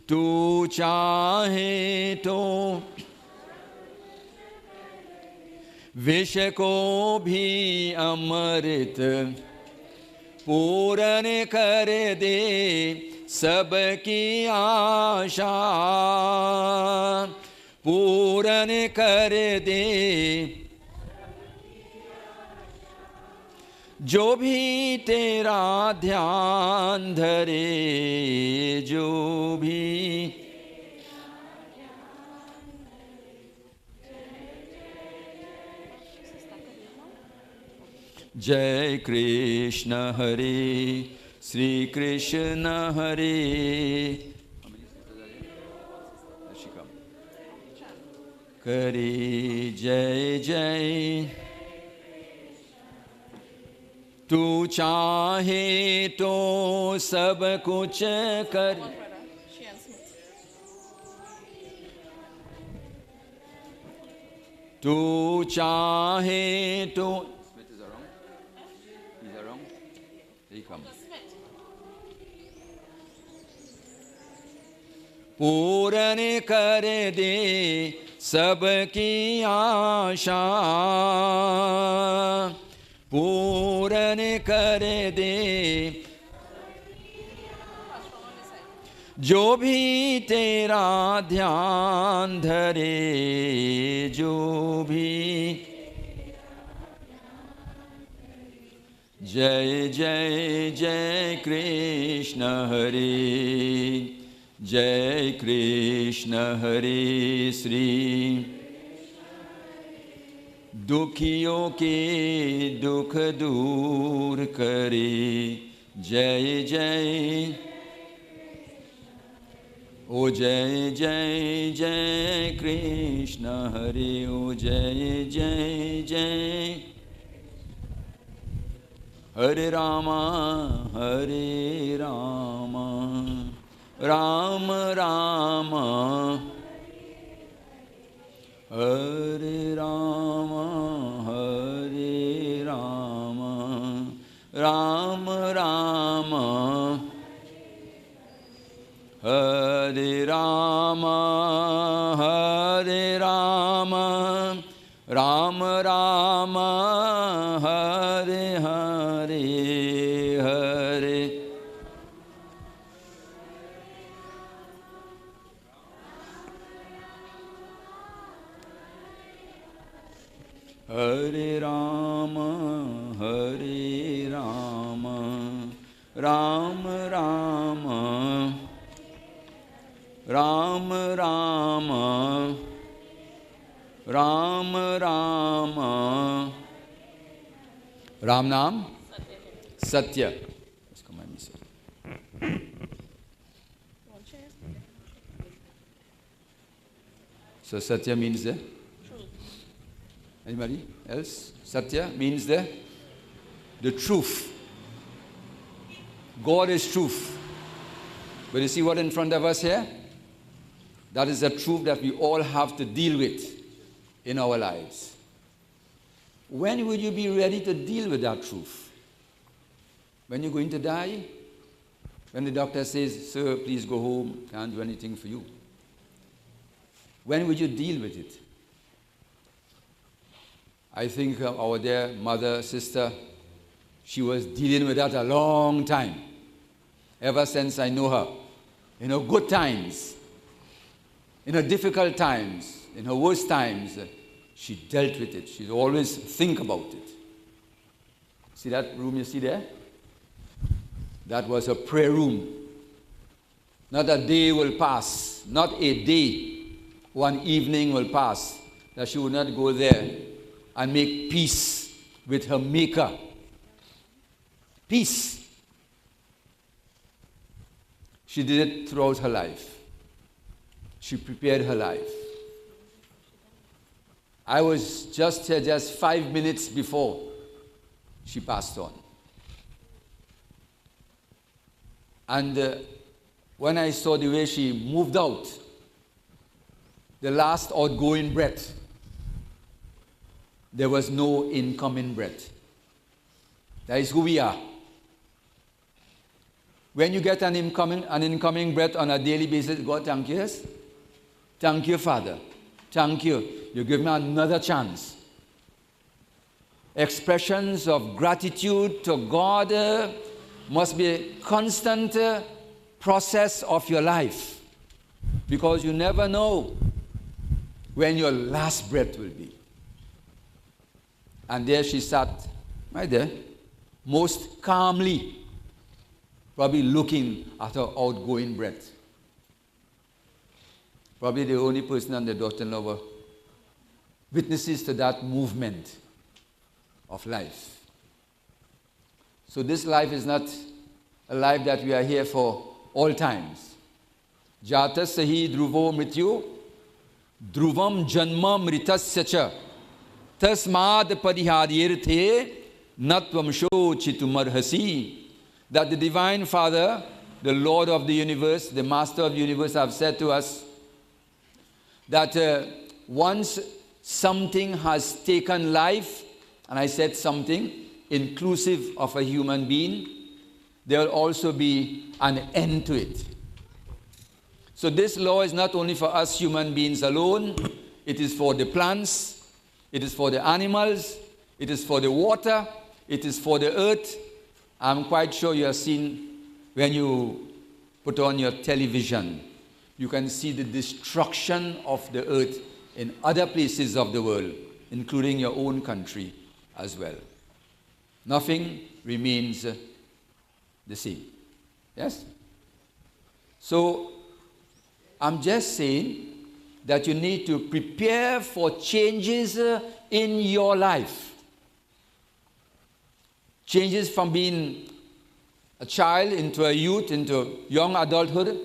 तू चाहे तो विष को भी अमृत पूर्ण कर दे सबकी आशा पूर्ण कर दे जो भी तेरा ध्यान धरे जो भी जय कृष्ण हरे श्री कृष्ण हरे करे जय जय तू चाहे तो सब कुछ कर तू चाहे तो पूर्ण कर दे सबकी आशा पूर्ण कर दे जो भी तेरा ध्यान धरे जो भी जय जय जय कृष्ण हरे जय कृष्ण हरे श्री दुखियों के दुख दूर करे जय जय ओ जय जय जय कृष्ण हरे ओ जय जय जय हरे रामा राम राम हरे राम राम राम हरे राम राम राम हरे हरे हरे हरे राम राम राम राम राम राम राम राम नाम सत्य इसको मैं So Satya means the anybody else? Satya means the truth. God is truth. But you see what in front of us here? That is the truth that we all have to deal with in our lives. When will you be ready to deal with that truth? When you're going to die? When the doctor says, sir, please go home, can't do anything for you. When will you deal with it? I think our dear mother, sister, she was dealing with that a long time. Ever since I know her. In her good times, in her difficult times, in her worst times, she dealt with it. She'd always think about it. See that room you see there? That was her prayer room. Not a day will pass, not a day, one evening will pass, that she would not go there and make peace with her Maker. Peace. She did it throughout her life. she prepared her life. I was just here just 5 minutes before she passed on. And when I saw the way she moved out, the last outgoing breath, there was no incoming breath. That is who we are. When you get an incoming breath on a daily basis, God, thank you. Yes? Thank you, Father. Thank you. You give me another chance. Expressions of gratitude to God must be a constant process of your life, because you never know when your last breath will be. And there she sat, right there, most calmly, probably looking at her outgoing breath. Probably the only person on the daughter-in-law were witnesses to that movement of life. So this life is not a life that we are here for all times. Jata sahi dhruvo mrityu, dhruvam janma mritasya cha, tasmad pariharyirthe natvam sho chitumarhasi. That the Divine Father, the Lord of the universe, the Master of the universe, have said to us that once something has taken life, and I said something, inclusive of a human being, there will also be an end to it. So this law is not only for us human beings alone, it is for the plants, it is for the animals, it is for the water, it is for the earth. I'm quite sure you have seen, when you put on your television, you can see the destruction of the earth in other places of the world, including your own country as well. Nothing remains the same. Yes? So, I'm just saying that you need to prepare for changes in your life. Changes from being a child into a youth, into young adulthood,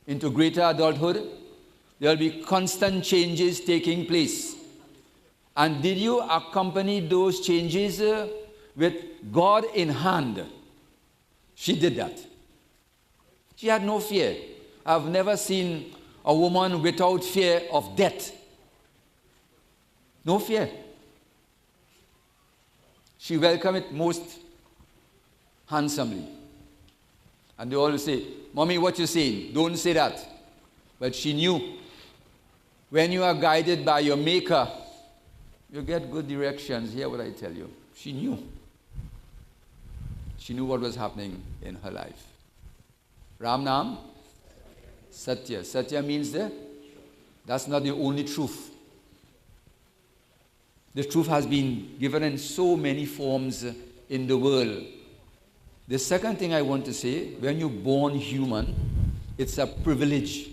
into greater adulthood. There will be constant changes taking place. And did you accompany those changes with God in hand? She did that. She had no fear. I've never seen a woman without fear of death. No fear. She welcomed it most handsomely. And they always say, Mommy, what you saying? Don't say that. But she knew. When you are guided by your Maker, you get good directions. Hear what I tell you. She knew. She knew what was happening in her life. Ram Nam, Satya. Satya means that's not the only truth. The truth has been given in so many forms in the world. The second thing I want to say, when you're born human, it's a privilege.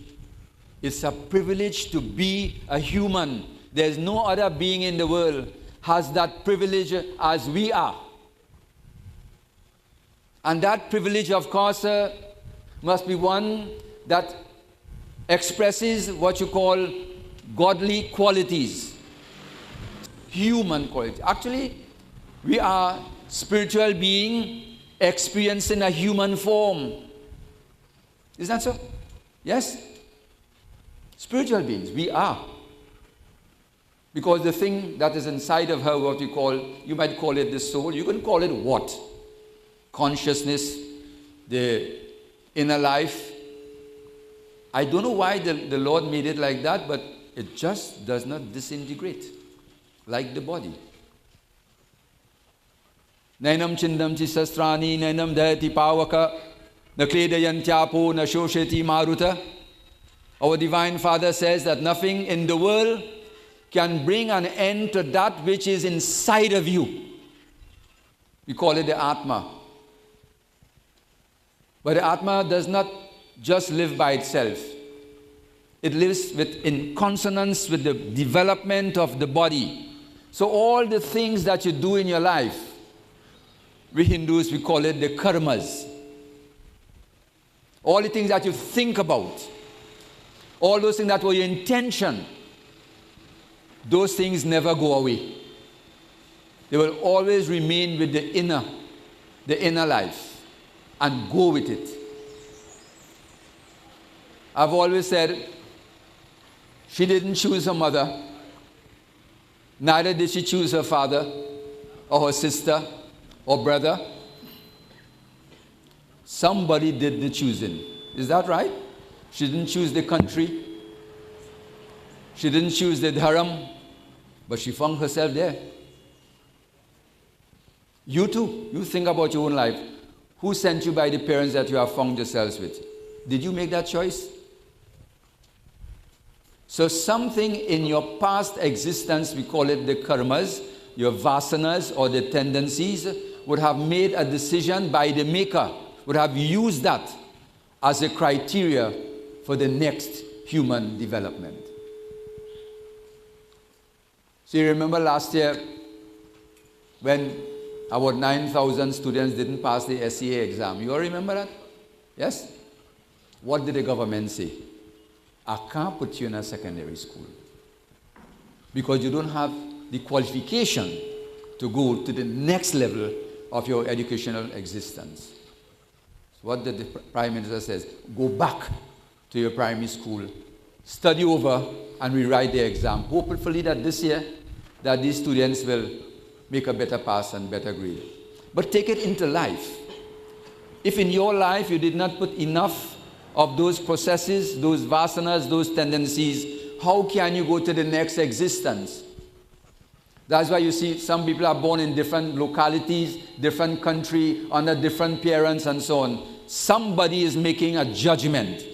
It's a privilege to be a human. There's no other being in the world has that privilege as we are. And that privilege, of course, must be one that expresses what you call godly qualities. Human quality. Actually, we are spiritual being experiencing a human form. Isn't that so? Yes? Spiritual beings, we are. Because the thing that is inside of her, what you might call it the soul, you can call it what? Consciousness, the inner life. I don't know why the Lord made it like that, but it just does not disintegrate like the body. Nainam chindam chi sastrani, nainam dayati pavaka, na kledayantyapo, na shosheti maruta. Our Divine Father says that nothing in the world can bring an end to that which is inside of you. We call it the Atma. But the Atma does not just live by itself. It lives in consonance with the development of the body. So all the things that you do in your life, we Hindus, we call it the karmas. All the things that you think about, all those things that were your intention, those things never go away. They will always remain with the inner life, and go with it. I've always said, she didn't choose her mother, neither did she choose her father, or her sister, or brother. Somebody did the choosing. Is that right? She didn't choose the country. She didn't choose the dharam, but she found herself there. You too. You think about your own life. Who sent you by the parents that you have found yourselves with? Did you make that choice? So something in your past existence, we call it the karmas, your vasanas or the tendencies, would have made a decision by the maker, would have used that as a criteria for the next human development. So you remember last year when about 9,000 students didn't pass the SCA exam. You all remember that? Yes? What did the government say? I can't put you in a secondary school because you don't have the qualification to go to the next level of your educational existence. So what did the Prime Minister say? Go back to your primary school, study over, and rewrite the exam. Hopefully that this year that these students will make a better pass and better grade. But take it into life. If in your life you did not put enough of those processes, those vasanas, those tendencies, how can you go to the next existence? That's why you see some people are born in different localities, different country, under different parents and so on. Somebody is making a judgment.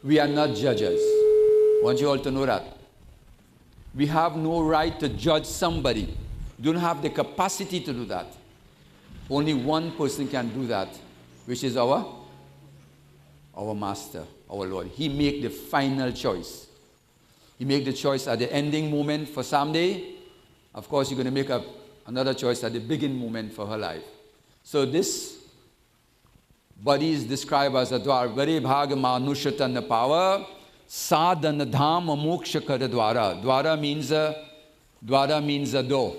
We are not judges. I want you all to know that. We have no right to judge somebody. We don't have the capacity to do that. Only one person can do that, which is our master, our Lord. He make the final choice. He make the choice at the ending moment for someday. Of course, you're going to make another choice at the beginning moment for her life. So this body is described as a dwara bhag manushatan power sadhan dham moksha kar dwara. Dwara means a door.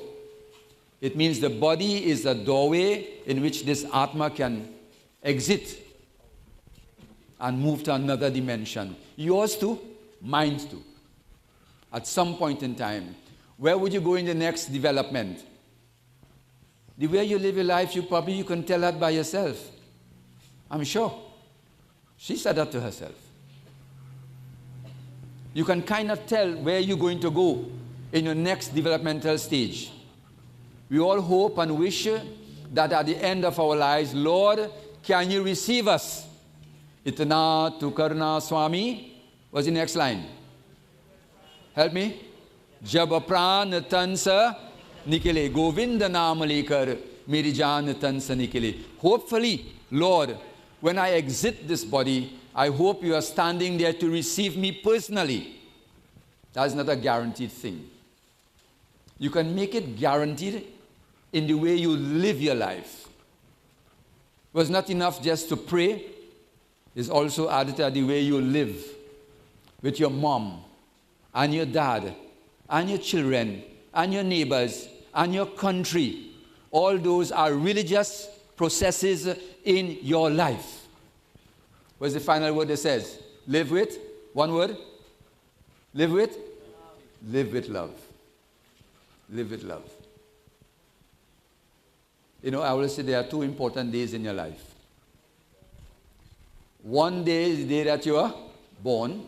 It means the body is a doorway in which this Atma can exit and move to another dimension. Yours too, mine too. At some point in time. Where would you go in the next development? The way you live your life, you can tell that by yourself. I'm sure. She said that to herself. You can kind of tell where you're going to go in your next developmental stage. We all hope and wish that at the end of our lives, Lord, can you receive us? Itna tu karna Swami. What's the next line? Help me. Jab pran tan sa nikile. Govinda naam lekar meri jaan tan sa nikile. Hopefully, Lord, when I exit this body, I hope you are standing there to receive me personally. That's not a guaranteed thing. You can make it guaranteed in the way you live your life. It was not enough just to pray. It's also added to the way you live with your mom and your dad and your children and your neighbors and your country. All those are religious processes in your life. What's the final word it says? Live with? One word? Live with? Live with love. Live with love. You know, I always say there are two important days in your life. One day is the day that you are born,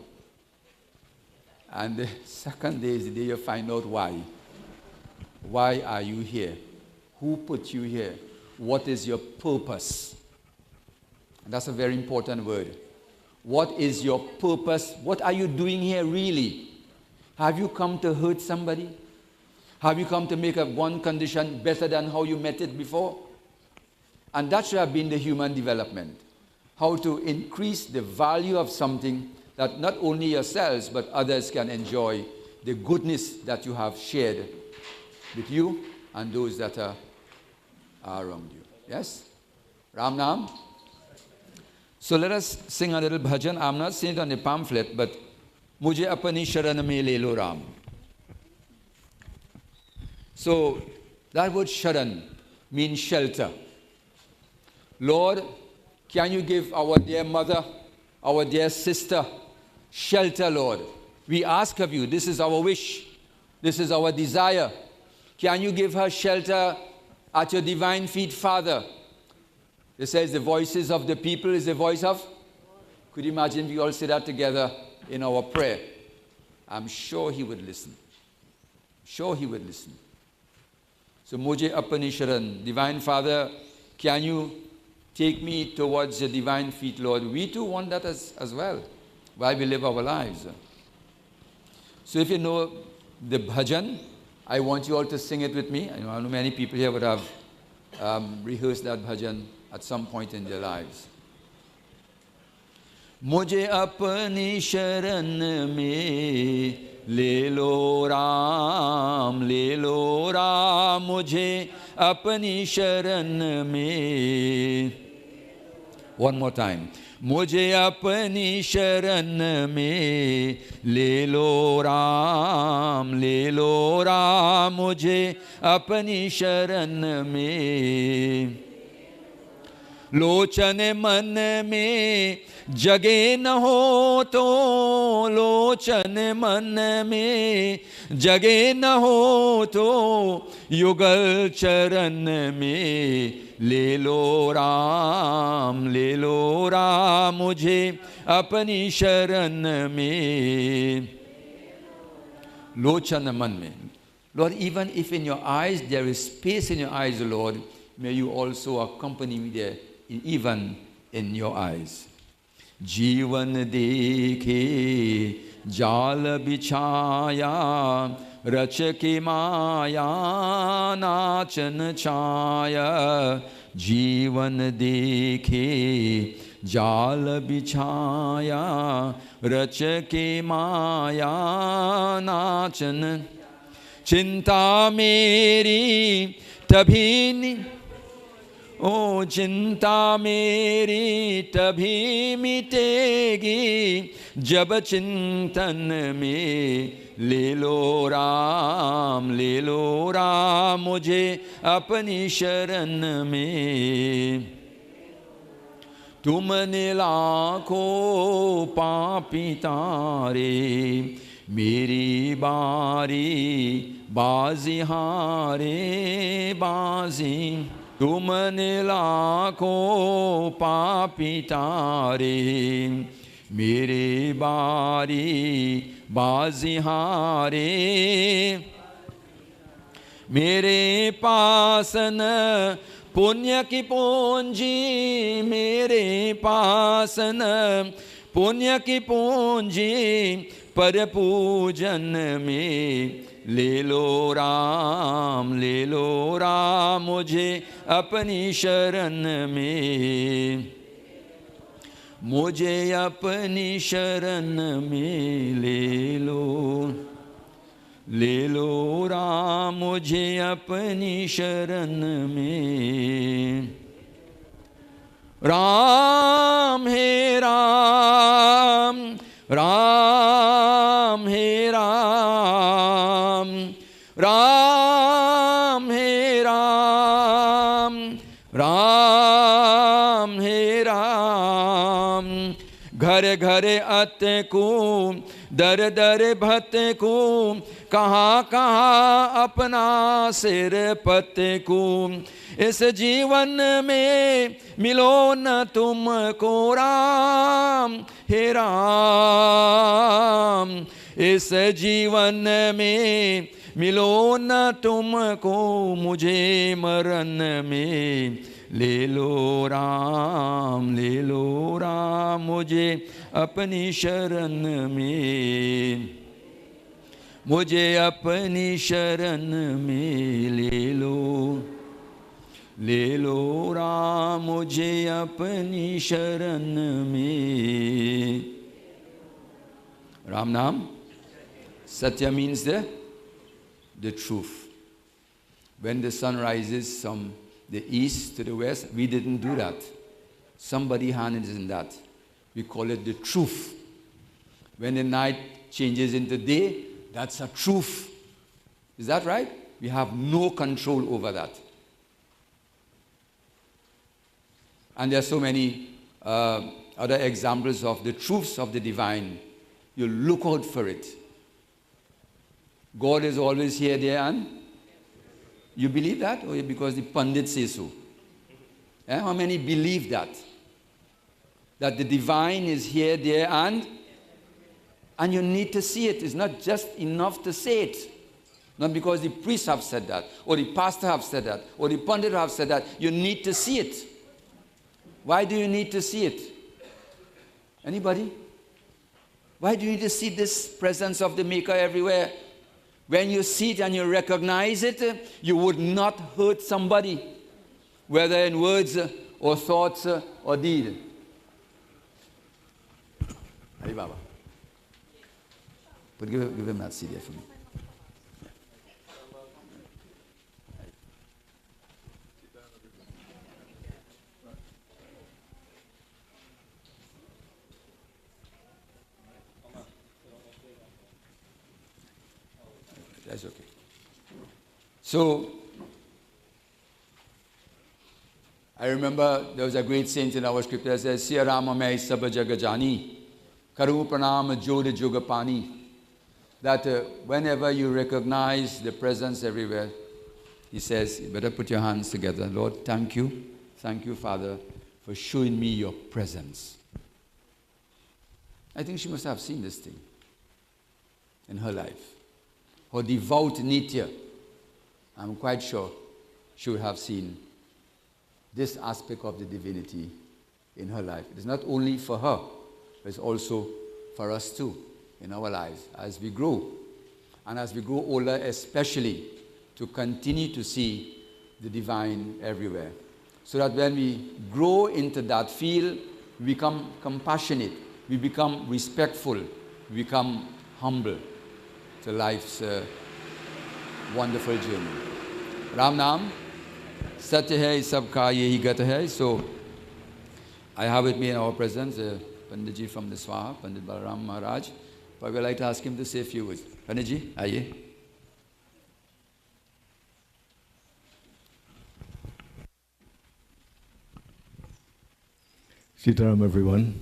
and the second day is the day you find out why. Why are you here? Who put you here? What is your purpose? And that's a very important word. What is your purpose? What are you doing here really? Have you come to hurt somebody? Have you come to make one condition better than how you met it before? And that should have been the human development. How to increase the value of something that not only yourselves but others can enjoy the goodness that you have shared with you and those that are around you. Yes? Ram Nam? So let us sing a little bhajan. I'm not saying it on the pamphlet, but Mujhe apni sharan mein le lo Ram. So that word sharan means shelter. Lord, can you give our dear mother, our dear sister, shelter, Lord? We ask of you, this is our wish, this is our desire. Can you give her shelter at your divine feet, Father? It says the voices of the people is the voice of? Could you imagine if we all say that together in our prayer? I'm sure he would listen. Sure he would listen. So, Mujhe apni sharan, Divine Father, can you take me towards your divine feet, Lord? We too want that as well, while we live our lives. So if you know the bhajan, I want you all to sing it with me. I know many people here would have rehearsed that bhajan at some point in their lives. Mujhe apni sharan mein le lo Ram, mujhe apni sharan mein. One more time. Mujhe apni sharan mein le lo Ram, mujhe apni sharan mein. लोचन मन में जगे न हो तो, लोचन मन में जगे न हो तो, युगल चरण में ले लो राम, मुझे अपनी शरण में. लोचन मन में. Lord, even if in your eyes there is space in your eyes, Lord, may you also accompany me there, even in your eyes. जीवन देखे जाल बिछाया, रच के माया नाचन छाया. जीवन देखे जाल बिछाया, रच के माया नाचन. चिंता मेरी तभी ओ चिंता मेरी तभी मिटेगी, जब चिंतन में ले लो राम, मुझे अपनी शरण में. तुमने लाखों पापी तारे, मेरी बारी बाजी हारे बाजी. तुमने लाखों पापी तारे, मेरे बारी बाजी हारे. मेरे पास न पुण्य की पूंजी, मेरे पास न पुण्य की पूंजी, पर पूजन में ले लो राम, मुझे अपनी शरण में. मुझे अपनी शरण में ले लो राम, मुझे अपनी शरण में. राम है राम, राम है राम, राम है राम, राम है राम. घर घर अत को, दर दर भत को, कहाँ कहाँ अपना सिर पत को. इस जीवन में मिलो न तुमको राम, हे राम. इस जीवन में मिलो न तुमको, मुझे मरण में ले लो राम, मुझे अपनी शरण में. मुझे अपनी शरण में ले लो राम, मुझे अपनी शरण में. Ram Nam, Satya means the truth. When the sun rises from the east to the west, we didn't do that. Somebody's hand is in that. We call it the truth. When the night changes into day, that's a truth. Is that right? We have no control over that. And there are so many other examples of the truths of the divine. You look out for it. God is always here, there, and you believe that? Or because the Pandit says so? How many believe that? That the divine is here, there, and you need to see it. It's not just enough to say it. Not because the priest have said that, or the pastor have said that, or the Pandit have said that. You need to see it. Why do you need to see it? Anybody? Why do you need to see this presence of the Maker everywhere? When you see it and you recognize it, you would not hurt somebody, whether in words or thoughts or deed. Hari Baba. But give him that CD for me. That's okay. So, I remember there was a great saint in our scripture that says, Siya Rama Mai Sab Jagajani, Karu Pranam Jod Jogapani. That whenever you recognize the presence everywhere, he says, you better put your hands together. Lord, thank you. Thank you, Father, for showing me your presence. I think she must have seen this thing in her life. Her devout Nitya, I'm quite sure she would have seen this aspect of the divinity in her life. It is not only for her, but it's also for us too in our lives as we grow. And as we grow older, especially to continue to see the divine everywhere. So that when we grow into that field, we become compassionate, we become respectful, we become humble to life's wonderful journey. Ram Nam, Satya hai sabka yehi gat hai. So I have with me in our presence Panditji from the Swaha, Pandit Balaram Maharaj. But I would like to ask him to say a few words. Panditji, aye. Sitaram, everyone.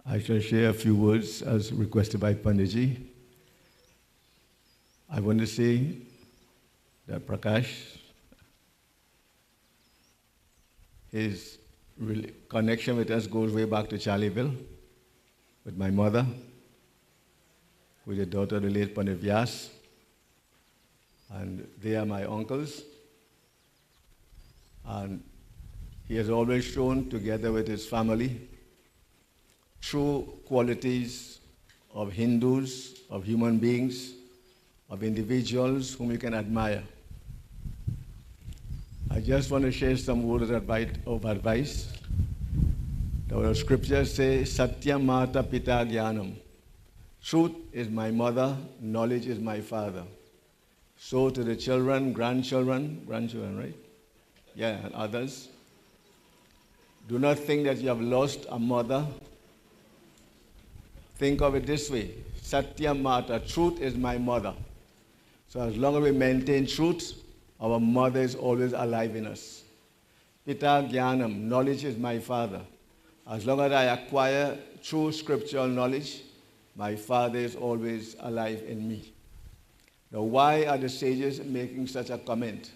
I shall share a few words as requested by Panditji. I want to say that Prakash, his connection with us goes way back to Charlieville, with my mother, who is the daughter of the late Pandit Vyas, and they are my uncles. And he has always shown, together with his family, true qualities of Hindus, of human beings, of individuals whom you can admire. I just want to share some words of advice. The scriptures say, Satya Mata Pita Jnanam. Truth is my mother, knowledge is my father. So to the children, grandchildren, right? Yeah, and others. Do not think that you have lost a mother. Think of it this way. Satya Mata, truth is my mother. So as long as we maintain truth, our mother is always alive in us. Pita Jnanam, knowledge is my father. As long as I acquire true scriptural knowledge, my father is always alive in me. Now, why are the sages making such a comment?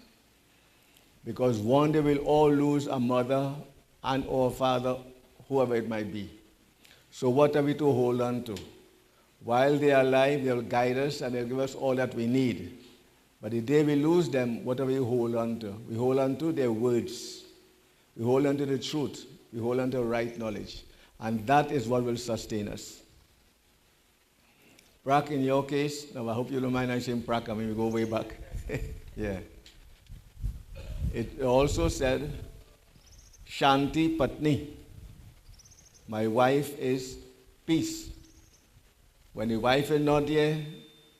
Because one day we'll all lose a mother and or father, whoever it might be. So what are we to hold on to? While they are alive, they'll guide us and they'll give us all that we need. But the day we lose them, what do we hold on to? We hold on to their words. We hold on to the truth. We hold on to right knowledge. And that is what will sustain us. Prak, in your case, now I hope you don't mind I saying Prak, I mean we go way back. Yeah. It also said, Shanti Patni. My wife is peace. When the wife is not there,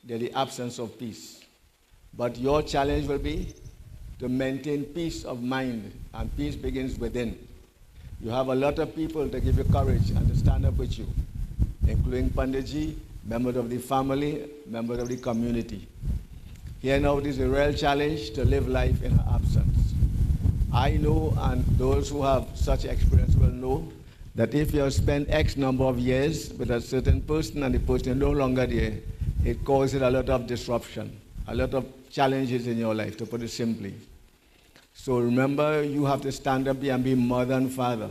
there's the absence of peace. But your challenge will be to maintain peace of mind, and peace begins within. You have a lot of people to give you courage and to stand up with you, including Panditji, members of the family, members of the community. Here now it is a real challenge to live life in her absence. I know, and those who have such experience will know, that if you have spent X number of years with a certain person and the person is no longer there, it causes a lot of disruption, a lot of challenges in your life, to put it simply. So remember, you have to stand up and be mother and father,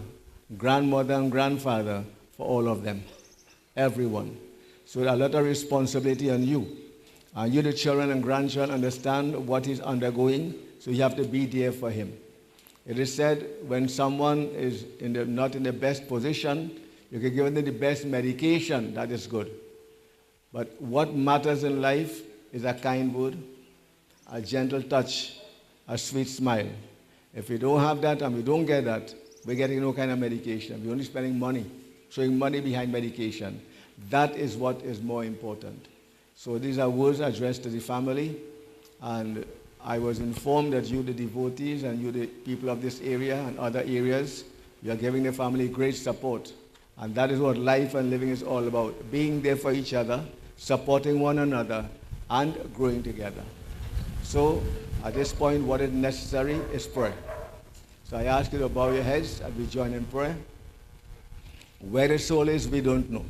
grandmother and grandfather for all of them, everyone. So a lot of responsibility on you. And you, the children and grandchildren, understand what he's undergoing, so you have to be there for him. It is said when someone is not in the best position, you can give them the best medication, that is good. But what matters in life is a kind word, a gentle touch, a sweet smile. If we don't have that and we don't get that, we're getting no kind of medication. We're only spending money, throwing money behind medication. That is what is more important. So these are words addressed to the family, and I was informed that you, the devotees, and you, the people of this area and other areas, you are giving the family great support. And that is what life and living is all about, being there for each other, supporting one another, and growing together. So at this point, what is necessary is prayer. So I ask you to bow your heads and we join in prayer. Where the soul is, we don't know,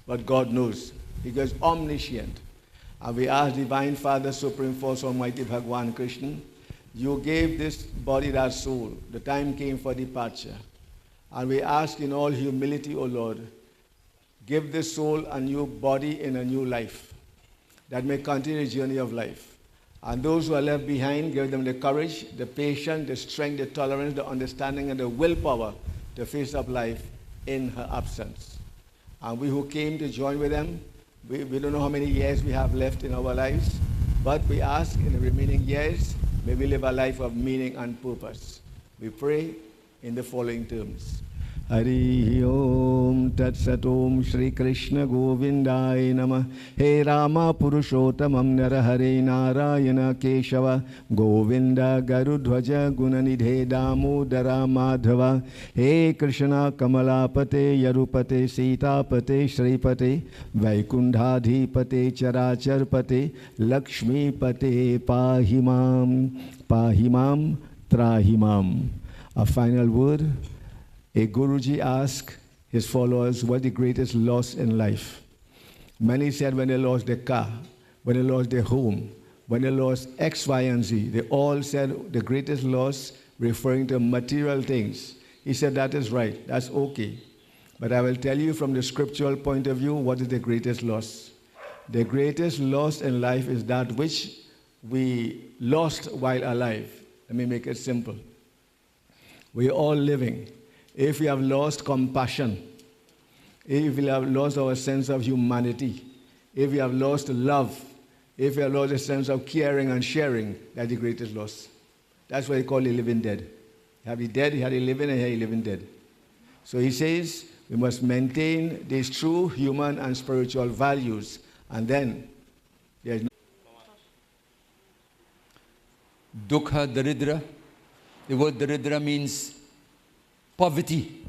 but God knows. He is omniscient. And we ask Divine Father, Supreme Force, Almighty Bhagwan Krishna, you gave this body that soul. The time came for departure. And we ask in all humility, O Lord, give this soul a new body in a new life that may continue the journey of life. And those who are left behind, give them the courage, the patience, the strength, the tolerance, the understanding, and the willpower to face up life in her absence. And we who came to join with them, we don't know how many years we have left in our lives, but we ask in the remaining years, may we live a life of meaning and purpose. We pray in the following terms. Hari Om Tat Sat Om Shri Krishna Govindaya Namah. He Rama Purushottamam Narahare Narayana Keshava Govinda Garudhvaja Gunanidhe Damodara Madhava. He Krishna Kamalapate Yarupate Sitapate Shripate Vaikundhadhipate Characharpate Lakshmi Pate Pahimam Pahimam Trahimam. A final word. A Guruji asked his followers what the greatest loss in life. Many said when they lost their car, when they lost their home, when they lost X, Y, and Z. They all said the greatest loss referring to material things. He said that is right, that's okay. But I will tell you from the scriptural point of view what is the greatest loss. The greatest loss in life is that which we lost while alive. Let me make it simple. We are all living. If we have lost compassion, if we have lost our sense of humanity, if we have lost love, if we have lost a sense of caring and sharing, that's the greatest loss. That's what they call the living dead. You have the dead, you have the living, and you have the living dead. So he says we must maintain these true human and spiritual values, and then there's no Dukha Daridra. The word Daridra means poverty.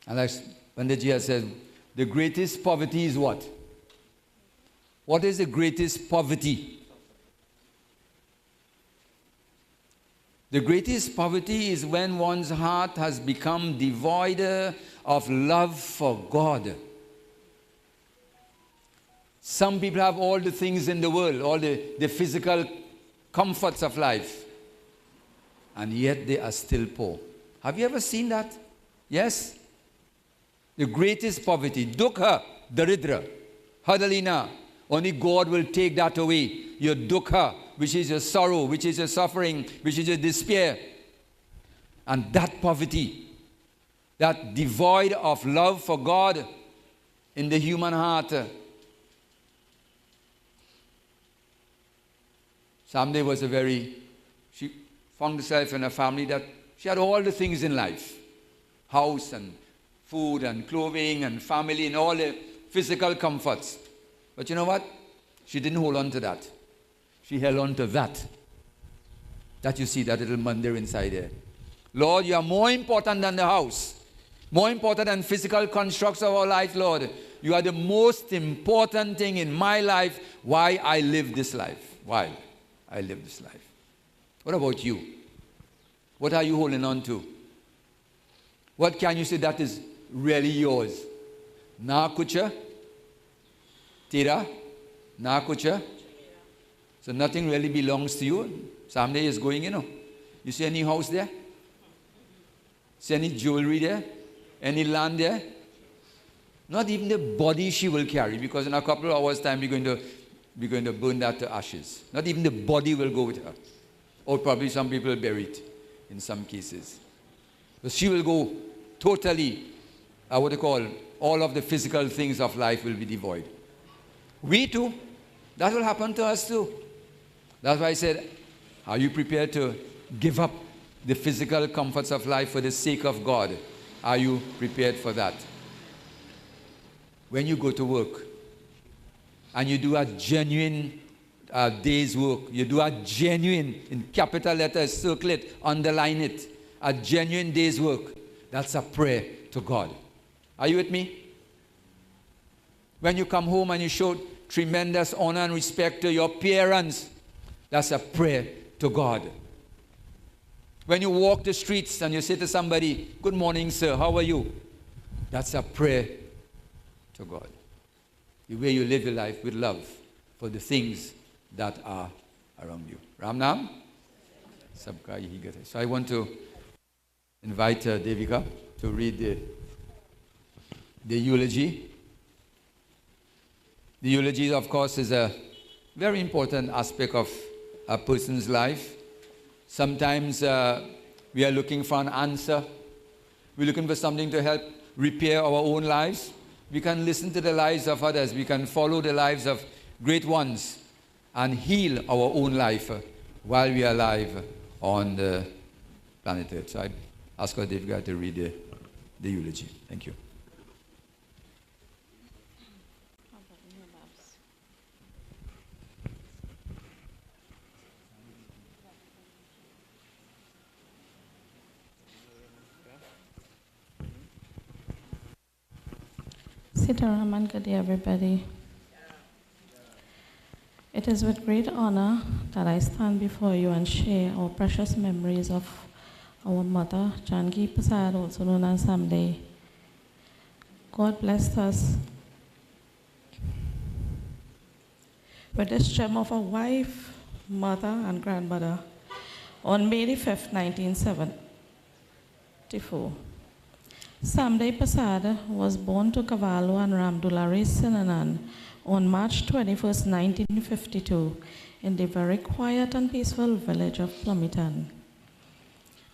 And like Panditji has said, the greatest poverty is what? What is the greatest poverty? The greatest poverty is when one's heart has become devoid of love for God. Some people have all the things in the world, all the physical comforts of life, and yet they are still poor. Have you ever seen that? Yes? The greatest poverty, dukkha, daridra, hadalina. Only God will take that away. Your dukkha, which is your sorrow, which is your suffering, which is your despair. And that poverty, that devoid of love for God in the human heart. Someday was she found herself in a family that she had all the things in life. House and food and clothing and family and all the physical comforts. But you know what? She didn't hold on to that. She held on to that. that you see that little mandir inside there. Lord, you are more important than the house, more important than physical constructs of our life, Lord. You are the most important thing in my life, why I live this life. Why I live this life. What about you? What are you holding on to? What can you say that is really yours? Na kucha? Tira? Na kucha? So nothing really belongs to you. Someday is going, You see any house there? See any jewelry there? Any land there? Not even the body she will carry, because in a couple of hours' time we're going to burn that to ashes. Not even the body will go with her. Or probably some people will bury it in some cases. But she will go totally, all of the physical things of life will be devoid. We too, that will happen to us too. That's why I said, are you prepared to give up the physical comforts of life for the sake of God? Are you prepared for that? When you go to work and you do a genuine day's work, you do a genuine, in capital letters, circle it, underline it, a genuine day's work, that's a prayer to God. Are you with me? When you come home and you show tremendous honor and respect to your parents, that's a prayer to God. When you walk the streets and you say to somebody, "Good morning, sir, how are you?" That's a prayer to God. The way you live your life with love for the things that are around you. Ram Nam? Sabka Yahi Gata. So I want to invite Devika to read the eulogy. The eulogy, of course, is a very important aspect of a person's life. Sometimes we are looking for an answer. We're looking for something to help repair our own lives. We can listen to the lives of others. We can follow the lives of great ones and heal our own life while we are alive on the planet Earth. So I ask our Devika to read the eulogy. Thank you. Sitaram, good day, everybody. It is with great honor that I stand before you and share our precious memories of our mother, Janki Persad, also known as Samde. God blessed us with this gem of a wife, mother, and grandmother on May the 5th, 1974. Sangre Persad was born to Cavallo and Ramdulari Sinanan on March 21st, 1952, in the very quiet and peaceful village of Plumiton.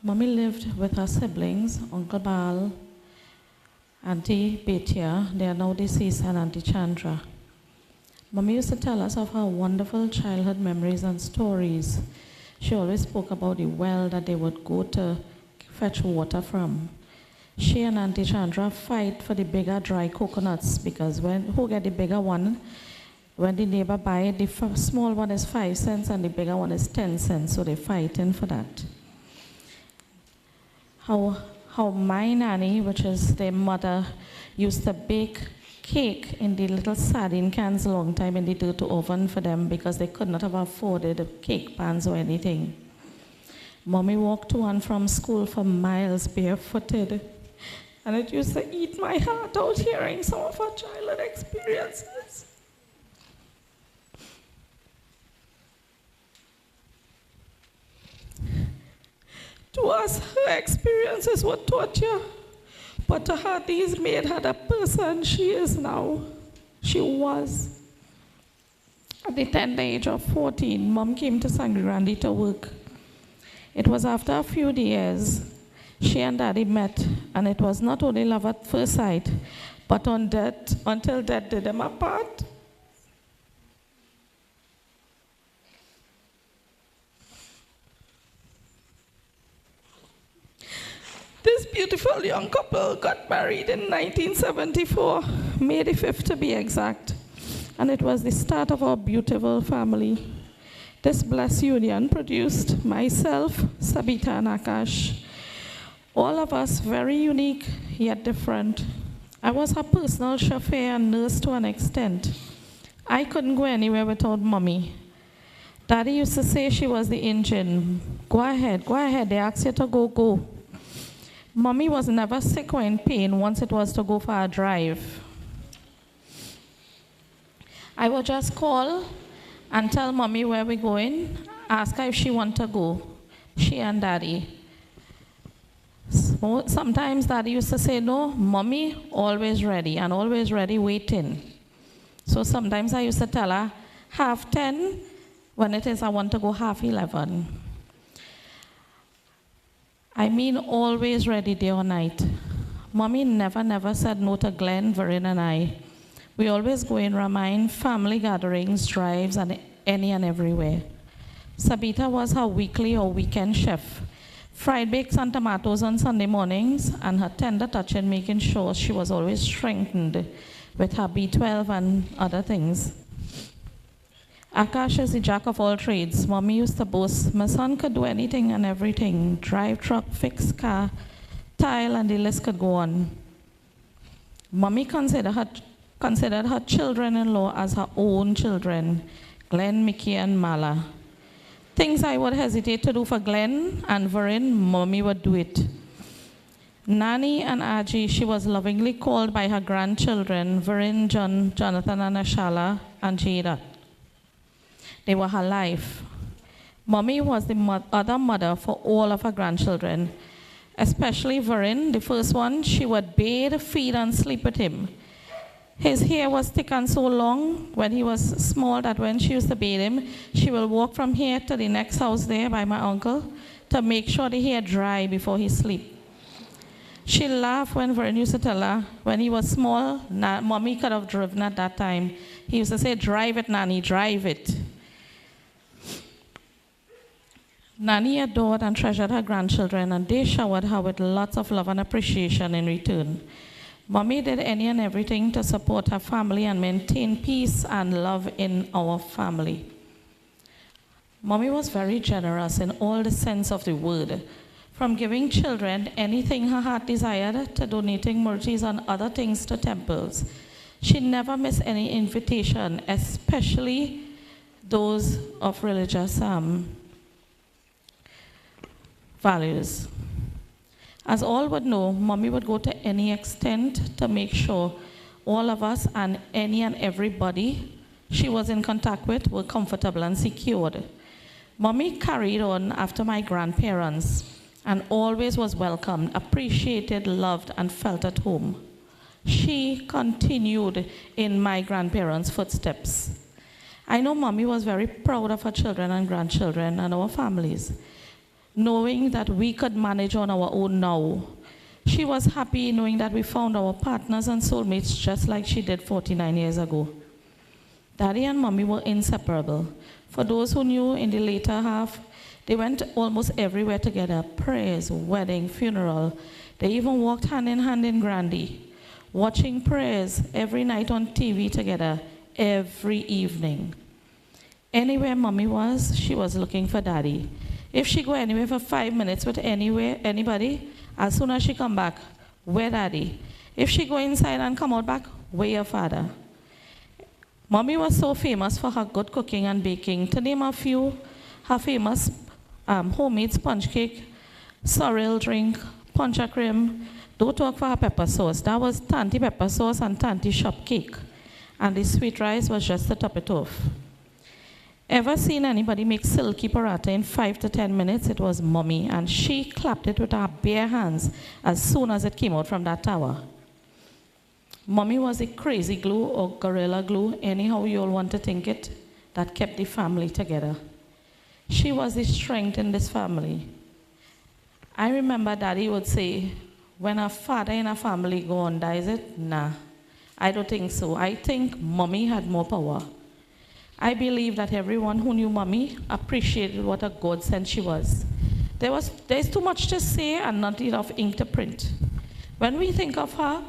Mommy lived with her siblings, Uncle Bal, Auntie Betia, they are now deceased, and Auntie Chandra. Mommy used to tell us of her wonderful childhood memories and stories. She always spoke about the well that they would go to fetch water from. She and Auntie Chandra fight for the bigger dry coconuts, because who get the bigger one, when the neighbor buy it, the small one is 5 cents and the bigger one is 10 cents, so they're fighting for that. How my nanny, which is their mother, used to bake cake in the little sardine cans a long time in the dirty oven for them, because they could not have afforded cake pans or anything. Mommy walked to and from school for miles barefooted. And it used to eat my heart out hearing some of her childhood experiences. To us, her experiences were torture, but to her, these made her the person she is now. She was. At the tender age of 14, Mom came to Sangre Grande to work. It was after a few years she and Daddy met, and it was not only love at first sight, but until death did them apart. This beautiful young couple got married in 1974, May the 5th to be exact, and it was the start of our beautiful family. This blessed union produced myself, Sabita, and Akash. All of us very unique yet different. I was her personal chauffeur and nurse to an extent. I couldn't go anywhere without Mommy. Daddy used to say she was the engine. Go ahead, they asked you to go, go. Mommy was never sick or in pain once it was to go for a drive. I would just call and tell Mommy where we're going, ask her if she wants to go, she and Daddy. Sometimes Daddy used to say, no, Mommy always ready, and always ready waiting. So sometimes I used to tell her 10:30, when it is I want to go 11:30. I mean always ready day or night. Mommy never said no to Glenn, Varin, and I. We always go in Ramain, family gatherings, drives, and any and everywhere. Sabita was her weekly or weekend chef. Fried bakes and tomatoes on Sunday mornings, and her tender touch in making sure she was always strengthened with her B12 and other things. Akash is the jack of all trades. Mommy used to boast, my son could do anything and everything. Drive truck, fix car, tile, and the list could go on. Mommy considered her children-in-law as her own children, Glenn, Mickey, and Mala. Things I would hesitate to do for Glenn and Varin, Mommy would do it. Nani and Aji, she was lovingly called by her grandchildren, Varin, John, Jonathan, and Ashala, and Jada. They were her life. Mommy was the other mother for all of her grandchildren, especially Varin, the first one. She would bathe, feed, and sleep with him. His hair was thick and so long when he was small that when she used to bathe him, she will walk from here to the next house there by my uncle to make sure the hair dry before he sleep. She laughed when Varin used to tell her, when he was small, Mommy could have driven at that time. He used to say, drive it, Nani, drive it. Nani adored and treasured her grandchildren, and they showered her with lots of love and appreciation in return. Mommy did any and everything to support her family and maintain peace and love in our family. Mommy was very generous in all the sense of the word, from giving children anything her heart desired to donating murtis and other things to temples. She never missed any invitation, especially those of religious values. As all would know, Mommy would go to any extent to make sure all of us and any and everybody she was in contact with were comfortable and secured. Mommy carried on after my grandparents and always was welcomed, appreciated, loved, and felt at home. She continued in my grandparents' footsteps. I know Mommy was very proud of her children and grandchildren and our families, knowing that we could manage on our own now. She was happy knowing that we found our partners and soulmates just like she did 49 years ago. Daddy and Mommy were inseparable. For those who knew in the later half, they went almost everywhere together, prayers, wedding, funeral. They even walked hand in hand in Grande, watching prayers every night on TV together, every evening. Anywhere Mommy was, she was looking for Daddy. If she go anywhere for 5 minutes with anybody, as soon as she come back, where Daddy? If she go inside and come out back, where your father? Mommy was so famous for her good cooking and baking. To name a few, her famous homemade sponge cake, sorrel drink, poncha cream. Don't talk for her pepper sauce. That was Tanti pepper sauce and Tanti shop cake. And the sweet rice was just to top it off. Ever seen anybody make silky paratha in 5 to 10 minutes? It was Mommy, and she clapped it with her bare hands as soon as it came out from that tower. Mommy was a crazy glue or gorilla glue, anyhow you all want to think it, that kept the family together. She was the strength in this family. I remember Daddy would say, when a father in a family go on, dies it? Nah, I don't think so. I think Mommy had more power. I believe that everyone who knew Mommy appreciated what a godsend she was. There's too much to say and not enough ink to print. When we think of her,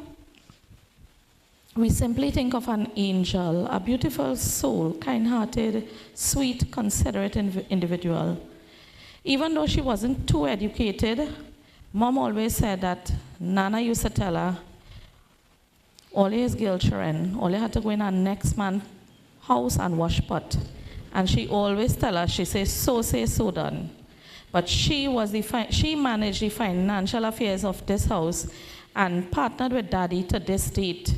we simply think of an angel, a beautiful soul, kind-hearted, sweet, considerate individual. Even though she wasn't too educated, Mom always said that Nana used to tell her, all his girl children, all had to go in her next man's house and wash pot. And she always tell her, she says, so say, so done. But she managed the financial affairs of this house and partnered with Daddy to this date.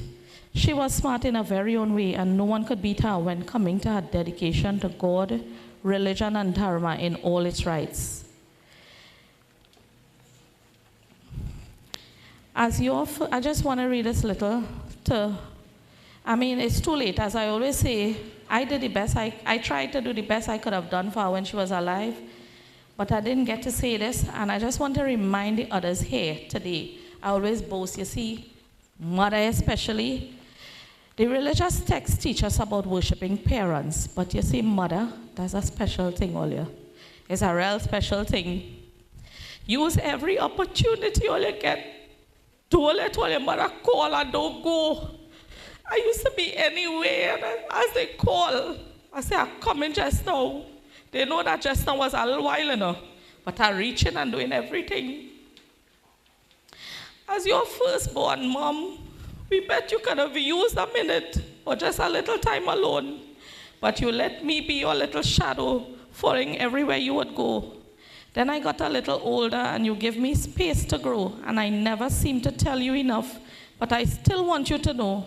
She was smart in her very own way, and no one could beat her when coming to her dedication to God, religion, and dharma in all its rights. I just want to read this little it's too late. As I always say, I did the best. I tried to do the best I could have done for her when she was alive, but I didn't get to say this, and I just want to remind the others here today. I always boast, you see, mother especially. The religious texts teach us about worshiping parents, but you see, mother, that's a special thing, Olia. It's a real special thing. Use every opportunity all you get. Don't let all your mother call and don't go. I used to be anywhere, and as they call, I say, I'm coming just now. They know that just now was a little while, you know, but I'm reaching and doing everything. As your firstborn, Mom, we bet you could have used a minute or just a little time alone, but you let me be your little shadow, following everywhere you would go. Then I got a little older, and you give me space to grow, and I never seem to tell you enough, but I still want you to know,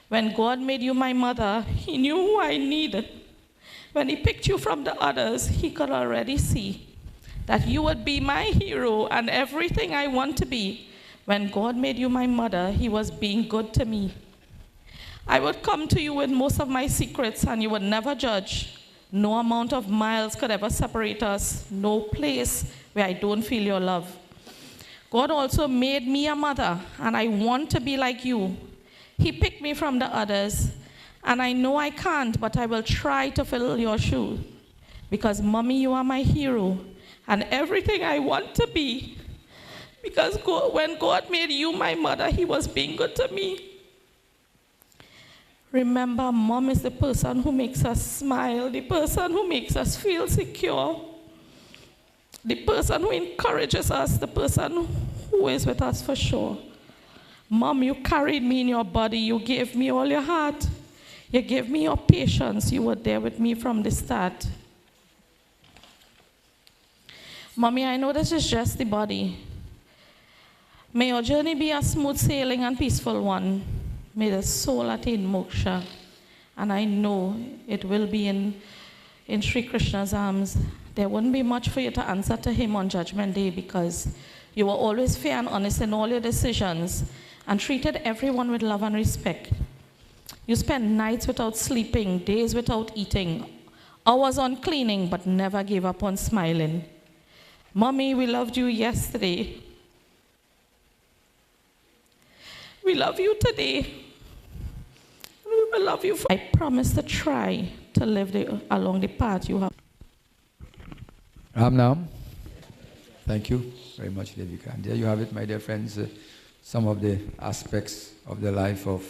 when God made you my mother, he knew who I needed. When he picked you from the others, he could already see that you would be my hero and everything I want to be. When God made you my mother, he was being good to me. I would come to you with most of my secrets, and you would never judge. No amount of miles could ever separate us. No place where I don't feel your love. God also made me a mother, and I want to be like you. He picked me from the others, and I know I can't, but I will try to fill your shoes. Because, Mommy, you are my hero, and everything I want to be. Because when God made you my mother, he was being good to me. Remember, Mom is the person who makes us smile, the person who makes us feel secure, the person who encourages us, the person who is with us for sure. Mom, you carried me in your body. You gave me all your heart. You gave me your patience. You were there with me from the start. Mommy, I know this is just the body. May your journey be a smooth sailing and peaceful one. May the soul attain moksha. And I know it will be in Sri Krishna's arms. There wouldn't be much for you to answer to him on Judgment Day, because you were always fair and honest in all your decisions and treated everyone with love and respect. You spent nights without sleeping, days without eating, hours on cleaning, but never gave up on smiling. Mommy, we loved you yesterday. We love you today. We will love you. I promise to try to live along the path you have. Ram Nam. Thank you very much, Devika. And there you have it, my dear friends, some of the aspects of the life of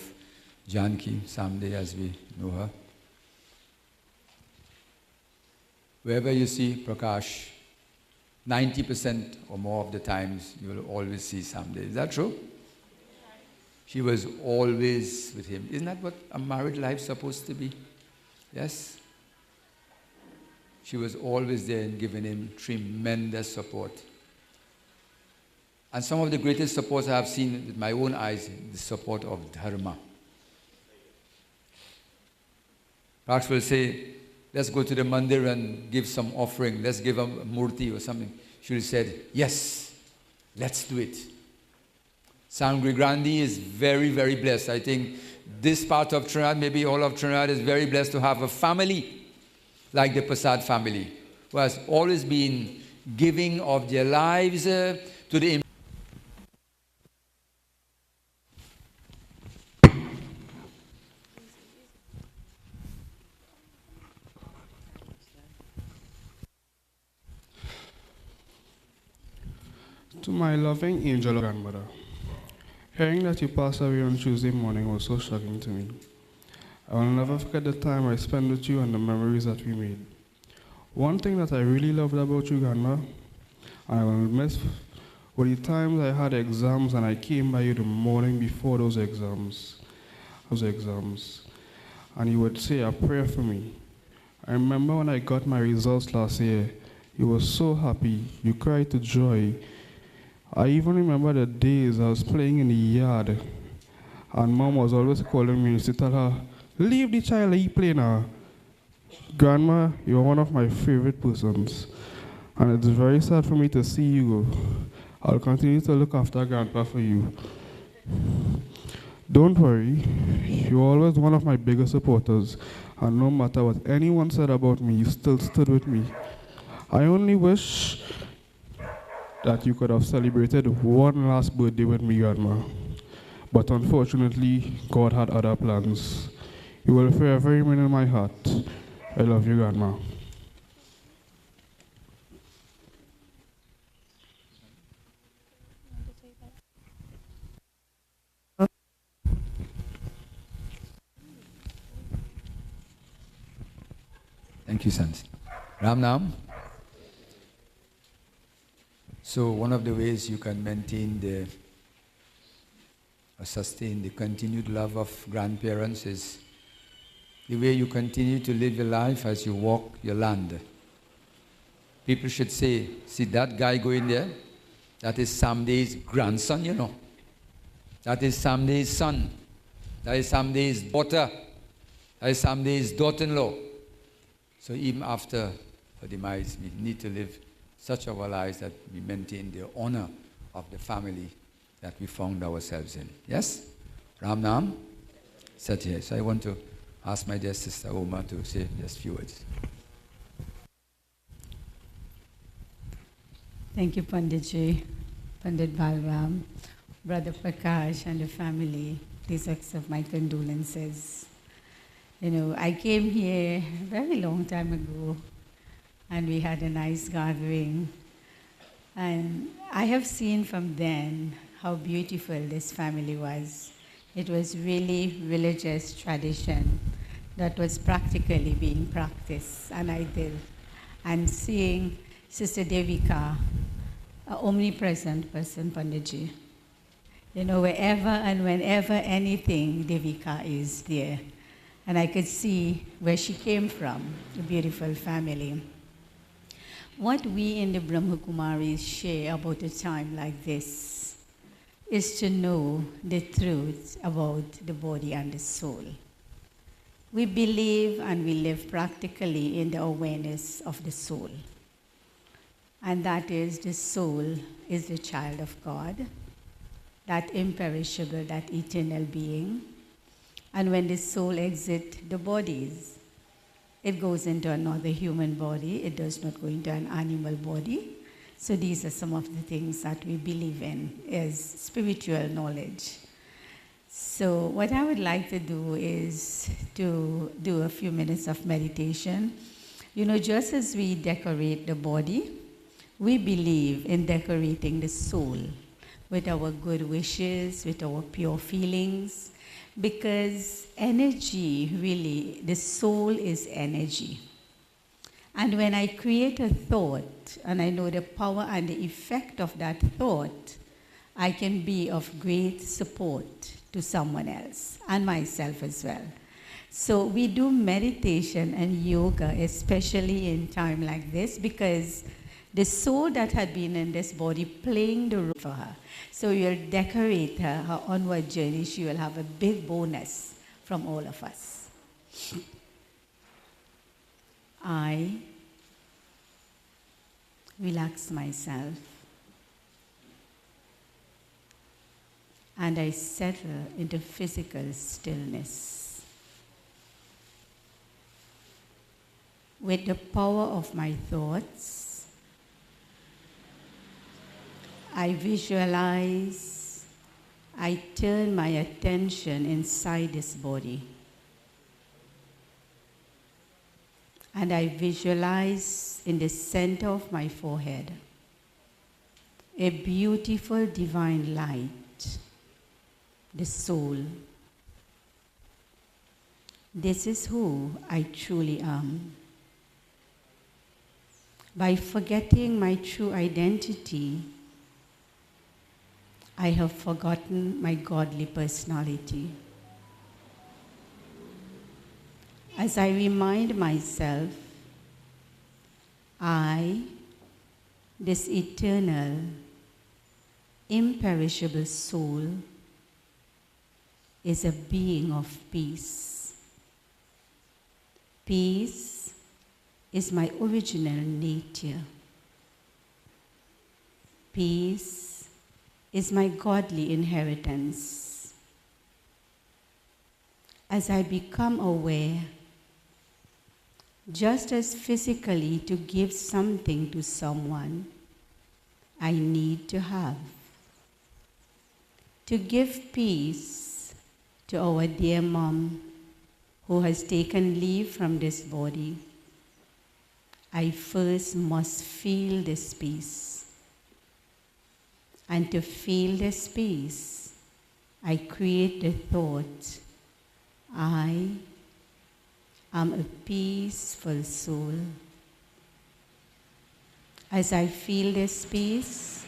Janki, someday as we know her. Wherever you see Prakash, 90% or more of the times you will always see someday. Is that true? She was always with him. Isn't that what a married life is supposed to be? Yes? She was always there and giving him tremendous support. And some of the greatest supports I have seen with my own eyes, the support of Dharma. Perhaps will say, let's go to the mandir and give some offering. Let's give a murti or something. She will have said, yes, let's do it. Sangre Grande is very, very blessed. I think this part of Trinidad, maybe all of Trinidad, is very blessed to have a family like the Persad family, who has always been giving of their lives to the To my loving angel grandmother, Hearing that you passed away on Tuesday morning was so shocking to me. I will never forget the time I spent with you and the memories that we made. One thing that I really loved about you, Grandma, and I will miss, were the times I had exams and I came by you the morning before those exams, and you would say a prayer for me. I remember when I got my results last year, you were so happy, you cried to joy. I even remember the days I was playing in the yard, and Mom was always calling me to tell her, leave the child, he play now. Grandma, you're one of my favorite persons, and it's very sad for me to see you go. I'll continue to look after Grandpa for you. Don't worry, you're always one of my biggest supporters, and no matter what anyone said about me, you still stood with me. I only wish that you could have celebrated one last birthday with me, Grandma. But unfortunately, God had other plans. You will forever remain in my heart. I love you, Grandma. Thank you, sons. Ram Nam. So one of the ways you can maintain or sustain the continued love of grandparents is the way you continue to live your life as you walk your land. People should say, see that guy going there? That is Samday's grandson, you know. That is Samday's son. That is Samday's daughter. That is Samday's daughter-in-law. So even after her demise, we need to live such our lives that we maintain the honor of the family that we found ourselves in. Yes? Ram Nam? Sat here. So I want to ask my dear sister Oma to say just a few words. Thank you, Panditji, Pandit Balram, Brother Prakash and the family. Please accept my condolences. You know, I came here a very long time ago and we had a nice gathering. And I have seen from then how beautiful this family was. It was really religious tradition that was practically being practiced, and I did. And seeing Sister Devika, an omnipresent person, Panditji. You know, wherever and whenever anything, Devika is there. And I could see where she came from, a beautiful family. What we in the Brahma Kumaris share about a time like this is to know the truth about the body and the soul. We believe and we live practically in the awareness of the soul. And that is, the soul is the child of God, that imperishable, that eternal being. And when the soul exits the bodies, it goes into another human body. It does not go into an animal body. So these are some of the things that we believe in as spiritual knowledge. So what I would like to do is to do a few minutes of meditation. You know, just as we decorate the body, we believe in decorating the soul with our good wishes, with our pure feelings, because energy, really, the soul is energy. And when I create a thought, and I know the power and the effect of that thought, I can be of great support to someone else, and myself as well. So we do meditation and yoga, especially in time like this, because the soul that had been in this body playing the role for her. So you'll decorate her onward journey. She will have a big bonus from all of us. I relax myself and I settle into physical stillness. With the power of my thoughts, I visualize, I turn my attention inside this body. And I visualize in the center of my forehead a beautiful divine light the soul. This is who I truly am. By forgetting my true identity, I have forgotten my godly personality. As I remind myself, I, this eternal, imperishable soul, is a being of peace. Peace is my original nature. Peace is my godly inheritance. As I become aware, just as physically to give something to someone, I need to have. To give peace to our dear mom, who has taken leave from this body, I first must feel this peace. And to feel this peace, I create the thought, I am a peaceful soul. As I feel this peace,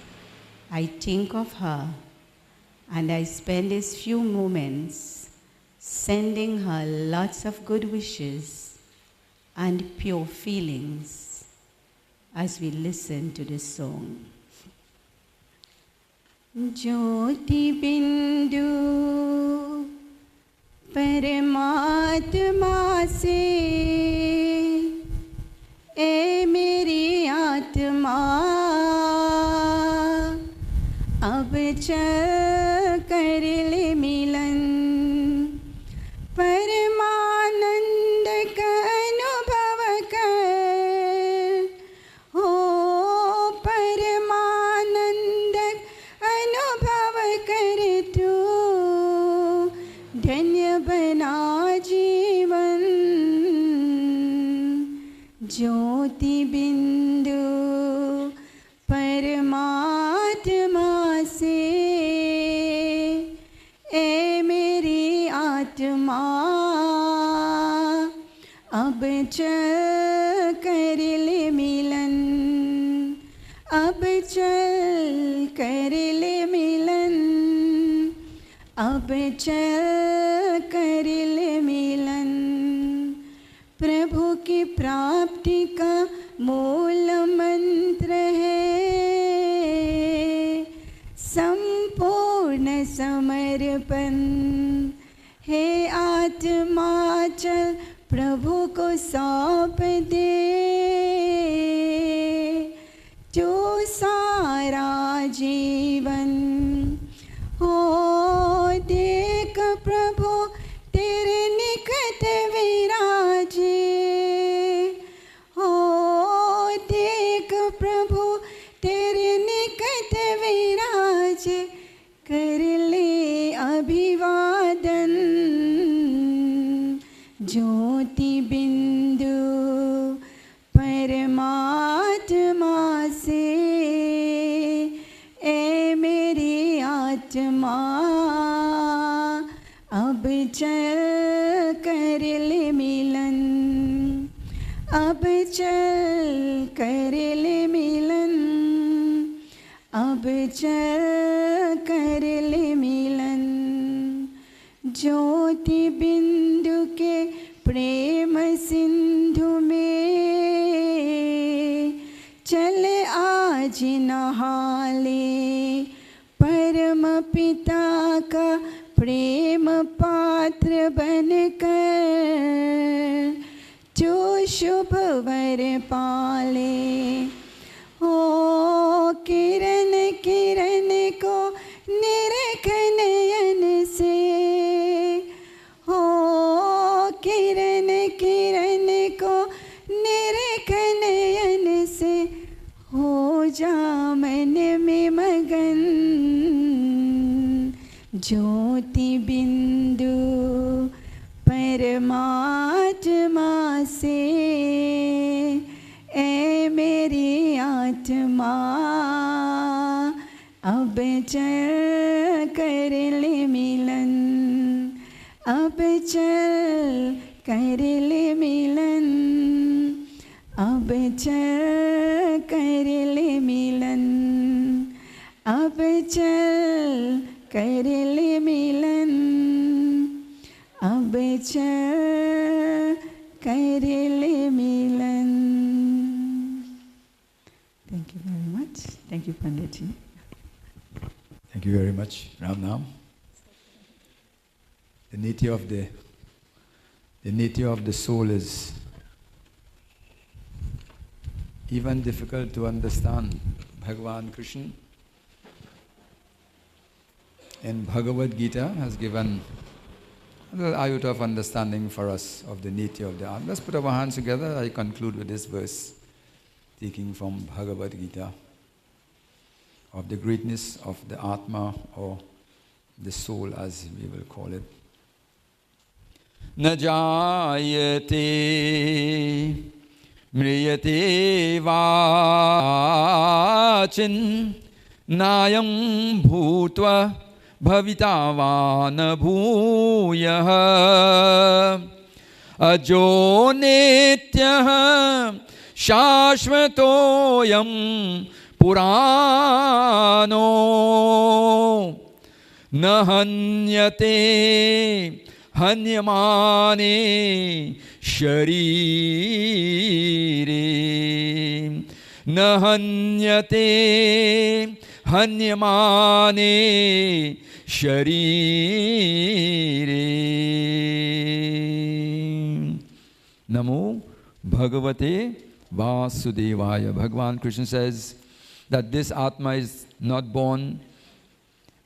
I think of her, and I spend these few moments sending her lots of good wishes and pure feelings as we listen to this song. Jyoti Bindu Paramatma se ए मेरी आत्मा अब चल कर ले मिलन परमानंद का अनुभव कर हो परमानंद अनुभव कर तू धन्य बना जीवन ज्योति बिंदु परमात्मा से ए मेरी आत्मा अब चल कर ले मिलन अब चल कर ले मिलन अब चल कर ले मिलन प्रभु की प्राप्ति का मूल मंत्र है संपूर्ण समर्पण हे आत्मा चल प्रभु को सौंप दे जो सारा जीवन हो देख प्रभु तेरे निकट विराजे हो देख प्रभु तेरे निकट विराजे कर ले अभिवादन ज्योति बिंदु परमात्मा से ए मेरी आत्मा अब चल कर ले मिलन अब चल कर ले मिलन अब चल कर ले मिलन ज्योति बिंदु के प्रेम सिंधु में चल आज नहा ले परम पिता का प्रेम पात्र बनकर जो शुभ वर पाले हो किरण किरण को निरख नयन से हो किरण किरण को निरख नयन से हो जा मन में मगन ज्योति बिंदु परमात्मा से ए मेरी आत्मा अब चल कर ले मिलन अब चल कर ले मिलन, अब चल कर ले मिलन, अब चल कर ले मिलन, अब चल कर ले मिलन. Thank you very much. Thank you, Panditji. Thank you very much. Ram Nam. The nature of the soul is even difficult to understand. Bhagavan Krishna in Bhagavad Gita has given a little iota of understanding for us of the nature of the Atma. Let's put our hands together. I conclude with this verse, taking from Bhagavad Gita, of the greatness of the Atma, or the soul as we will call it. न जायते म्रियते वाचिन् नायं भूत्वा भविता वा न भूयः अजो नित्यः शाश्वतोऽयं पुराणो न हन्यते हन्यमाने शरीरे न हन्यते हन्यमाने शरीरे. नमो भगवते वासुदेवाय. Bhagavan Krishna says that this Atma is not born.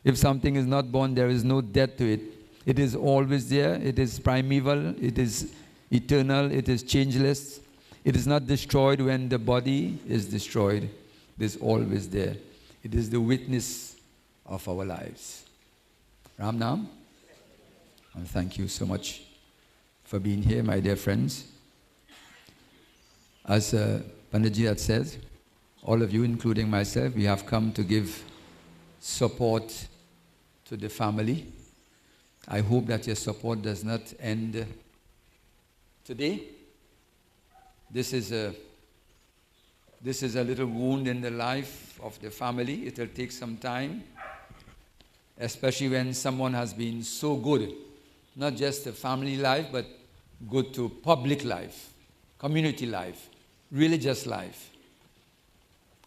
If something is not born, there is no death to it. It is always there. It is primeval. It is eternal. It is changeless. It is not destroyed when the body is destroyed. It is always there. It is the witness of our lives. Ram Nam. And thank you so much for being here, my dear friends. As Panditji had said, all of you, including myself, we have come to give support to the family. I hope that your support does not end today. This is a little wound in the life of the family. It will take some time, especially when someone has been so good, not just the family life, but good to public life, community life, religious life.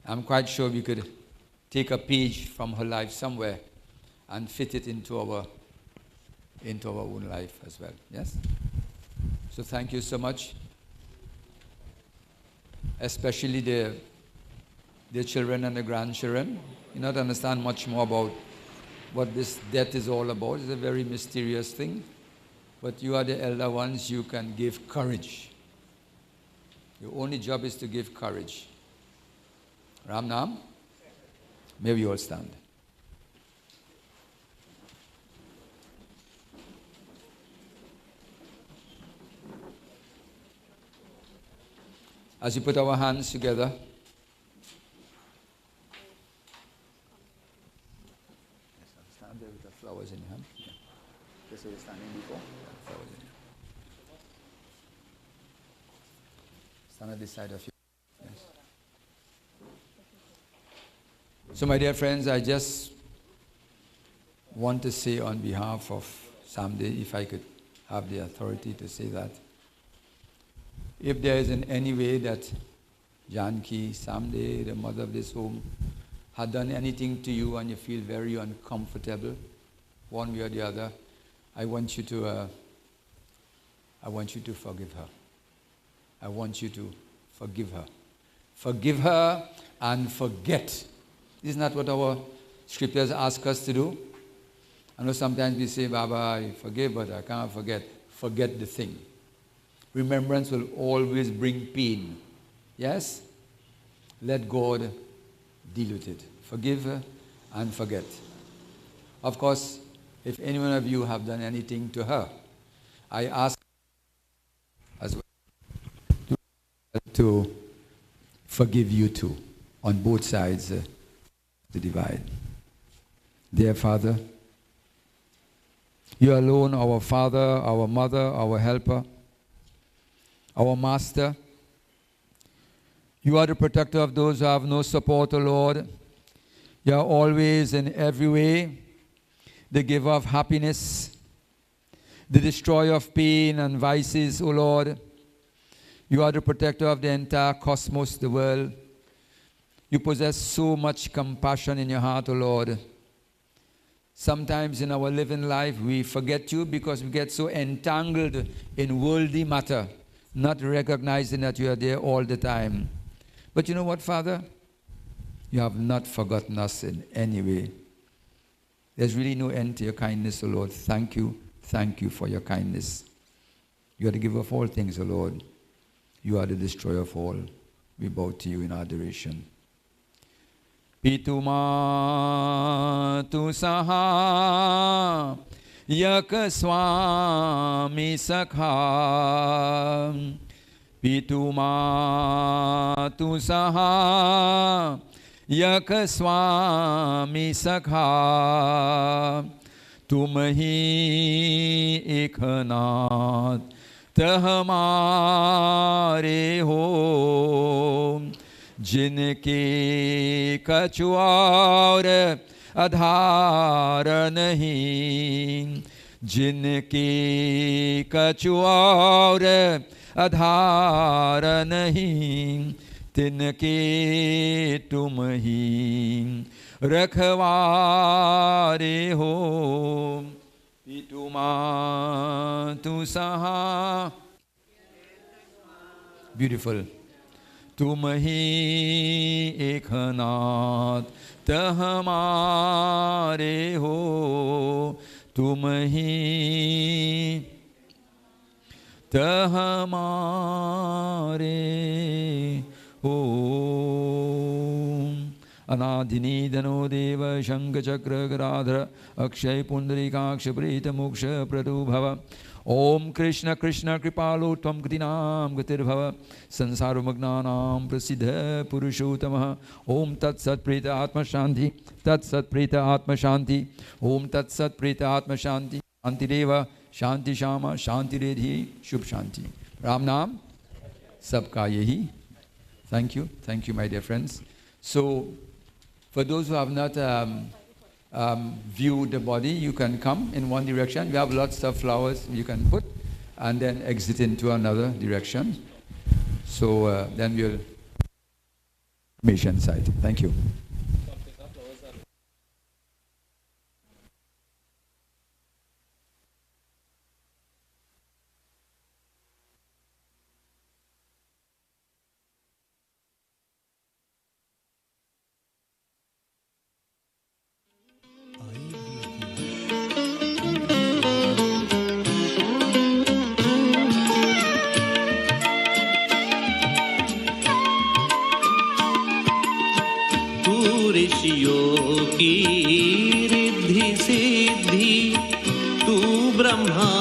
I'm quite sure we could take a page from her life somewhere and fit it into our own life as well. Yes? So thank you so much. Especially the children and the grandchildren. You not understand much more about what this death is all about. It's a very mysterious thing. But you are the elder ones, you can give courage. Your only job is to give courage. Ram Nam. May we all stand. As you put our hands together, stand there with the flowers in your hand. Yeah. Just where you're standing before. Yeah, flowers in your hand. Stand at this side of you. Yes. So, my dear friends, I just want to say on behalf of Samde, if I could have the authority to say that, if there is in any way that Janki, Samde, the mother of this home, had done anything to you and you feel very uncomfortable, one way or the other, I want you to forgive her. I want you to forgive her. Forgive her and forget. Isn't that what our scriptures ask us to do? I know sometimes we say, Baba, I forgive, but I can't forget. Forget the thing. Remembrance will always bring pain. Yes? Let God deal with it. Forgive and forget. Of course, if any one of you have done anything to her, I ask as well to forgive you too, on both sides the divide. Dear Father, You alone, our Father, our Mother, our Helper, our Master. You are the protector of those who have no support, O Lord. You are always in every way the giver of happiness, the destroyer of pain and vices, O Lord. You are the protector of the entire cosmos, the world. You possess so much compassion in your heart, O Lord. Sometimes in our living life, we forget you because we get so entangled in worldly matter, not recognizing that you are there all the time. But you know what, Father? You have not forgotten us in any way. There's really no end to your kindness, O Lord. Thank you for your kindness. You are the giver of all things, O Lord. You are the destroyer of all. We bow to you in adoration. Pituma tu saha yak swami sakha. Pituma tu saha yak swami sakha. तुम ही एक नाथ हमारे हो, जिनके कछु और आधार नहीं, जिनके कछु और आधार नहीं, तिनके तुम ही रखवारे हो। पितुमा तु सहा, ब्यूटिफुल। तुम ही एक नाथ हमारे हो, तुम ही हमारे हो। अनादिनीधनो देव शंख चक्र गदाधर अक्षय पुंडरीकाक्ष प्रीत मोक्ष प्रदो भव। ओम कृष्ण कृष्ण कृपालो त्वं गतिनां गतिर्भव, संसारमग्नानां प्रसिद्ध पुरुषोत्तमः। ओम तत्सत्प्रीत आत्मशांति, तत्सत्प्रीत आत्मशांति, ओम तत्सत्प्रीत आत्मशांति। शांतिरेव शांति श्यामा शांतिरेधि शुभ शांति। राम नाम सबका यही। Thank you my dear friends. So for those who have not viewed the body, you can come in one direction. We have lots of flowers you can put and then exit into another direction. So then we'll cremation site. Thank you. ऋषियों की रिद्धि सिद्धि, तू ब्रह्मा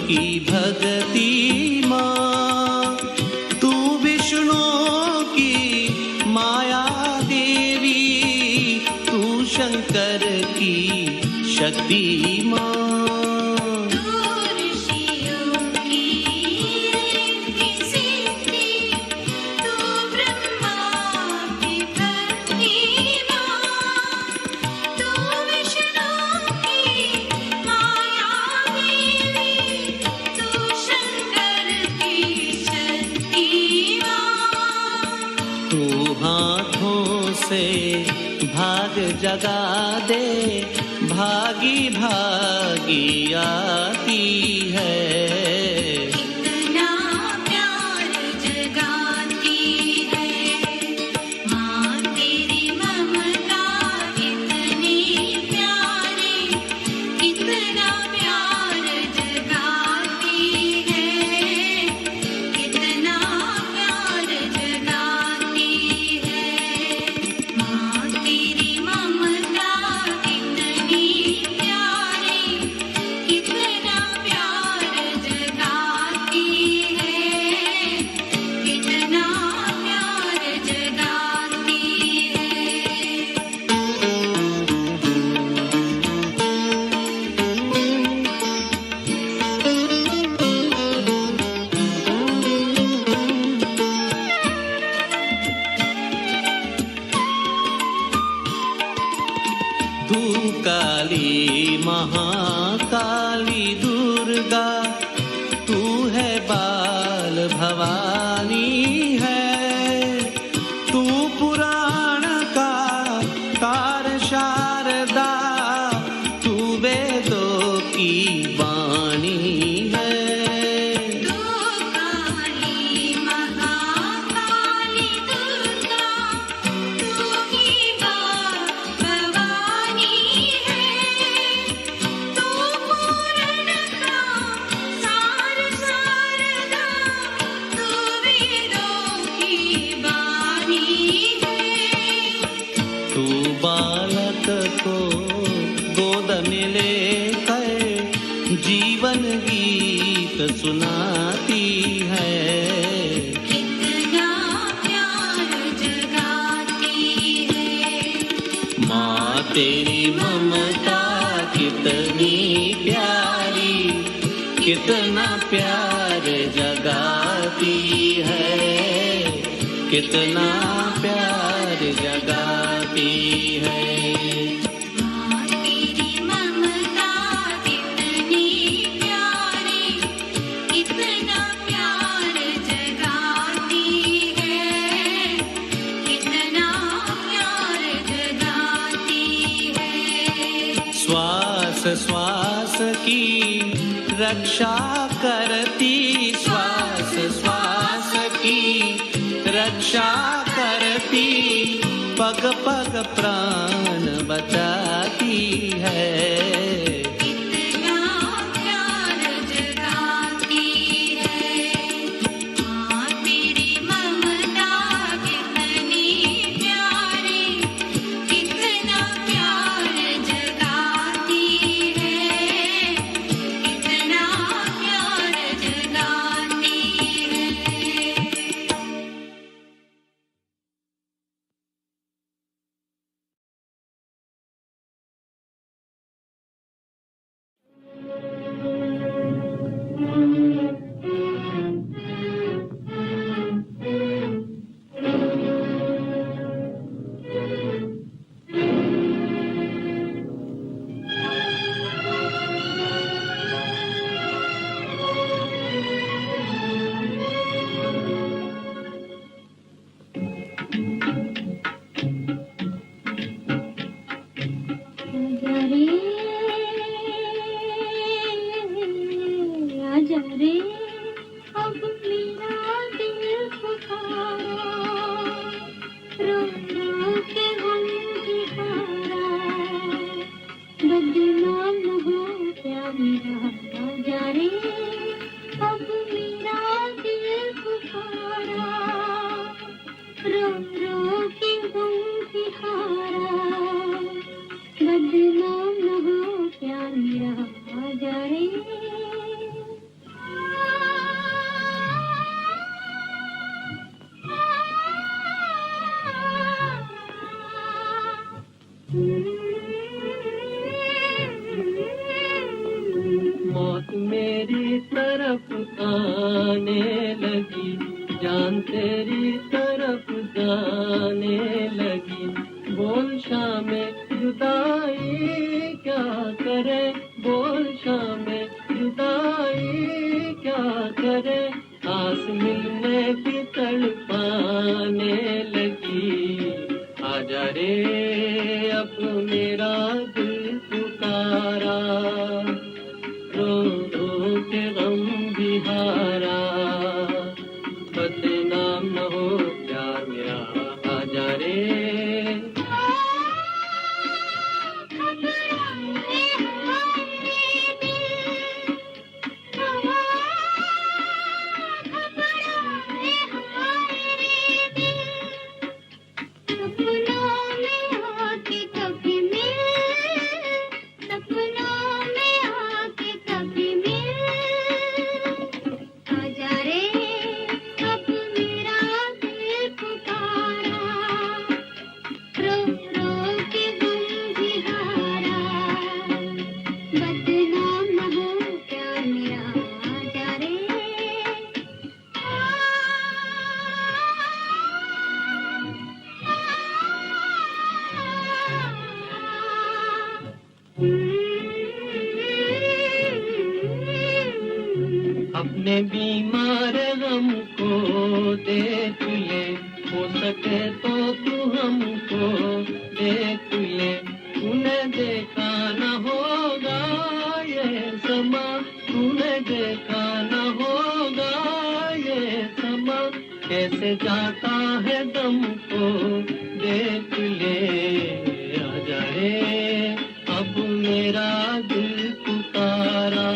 की भगति माँ, तू विष्णु की माया देवी, तू शंकर की शक्ति माँ। भाग जगा दे, भागी भागी आती है। इतना प्यार जगाती है माँ तेरी ममता, इतनी प्यारी, इतना प्यार जगाती है, इतना प्यार जगाती है। माँ तेरी ममता इतनी प्यारी, इतना काली दुर्गा तू है बाल भवानी है, तू पुराण का तार शारदा, तू वेदों की वाणी है। तू काली महाकाली दुर्गा तू ही भवानी है, तू पूर्ण का सार शारदा, तू वेदों की वाणी है। तू बालक को गोद में लेकर जीवन गीत सुनाती है, कितना प्यार जगाती है। माँ तेरी ममता कितनी प्यारी, कितना प्यार जगाती है, कितना प्यार जगाती है। माँ तेरी ममता कितनी प्यारी, कितना प्यार जगाती है, कितना प्यार जगाती है। श्वास श्वास की रक्षा करती, श्वास श्वास की रक्षा करती, पग पग प्राण बचाती है। कितना प्यार जगाती है। माँ तेरी ममता कितनी प्यारी, कितना प्यार जगाती है, कितना प्यार जगाती है। आजा रे अब मेरा दिल पुकारा, रो रो के हम दिखारा, बदनाम न हो क्या मेरा। आजा रे अब मेरा दिल पुकारा, रो रो के हम दिखारा, बदनाम न हो क्या मेरा। आजा रे मौत मेरी तरफ आने लगी, जान तेरी तरफ जाने लगी, बोल शाम जुदाई क्या करे, बोल शाम जुदाई क्या करे, आस मिलने की तड़पाने लगी। आजा रे अब मेरा दिल पुकारा, रो रो के गम बिहारा, बदनाम न हो क्या मेरा। आजा रे घबराए अपने बीमार हमको देख ले, हो सके तो तू हमको देख ले। तूने देखा न होगा ये समा, तूने देखा न होगा ये समा, कैसे जाता है दम को देख ले। आ जाए अब मेरा दिल पुकारा,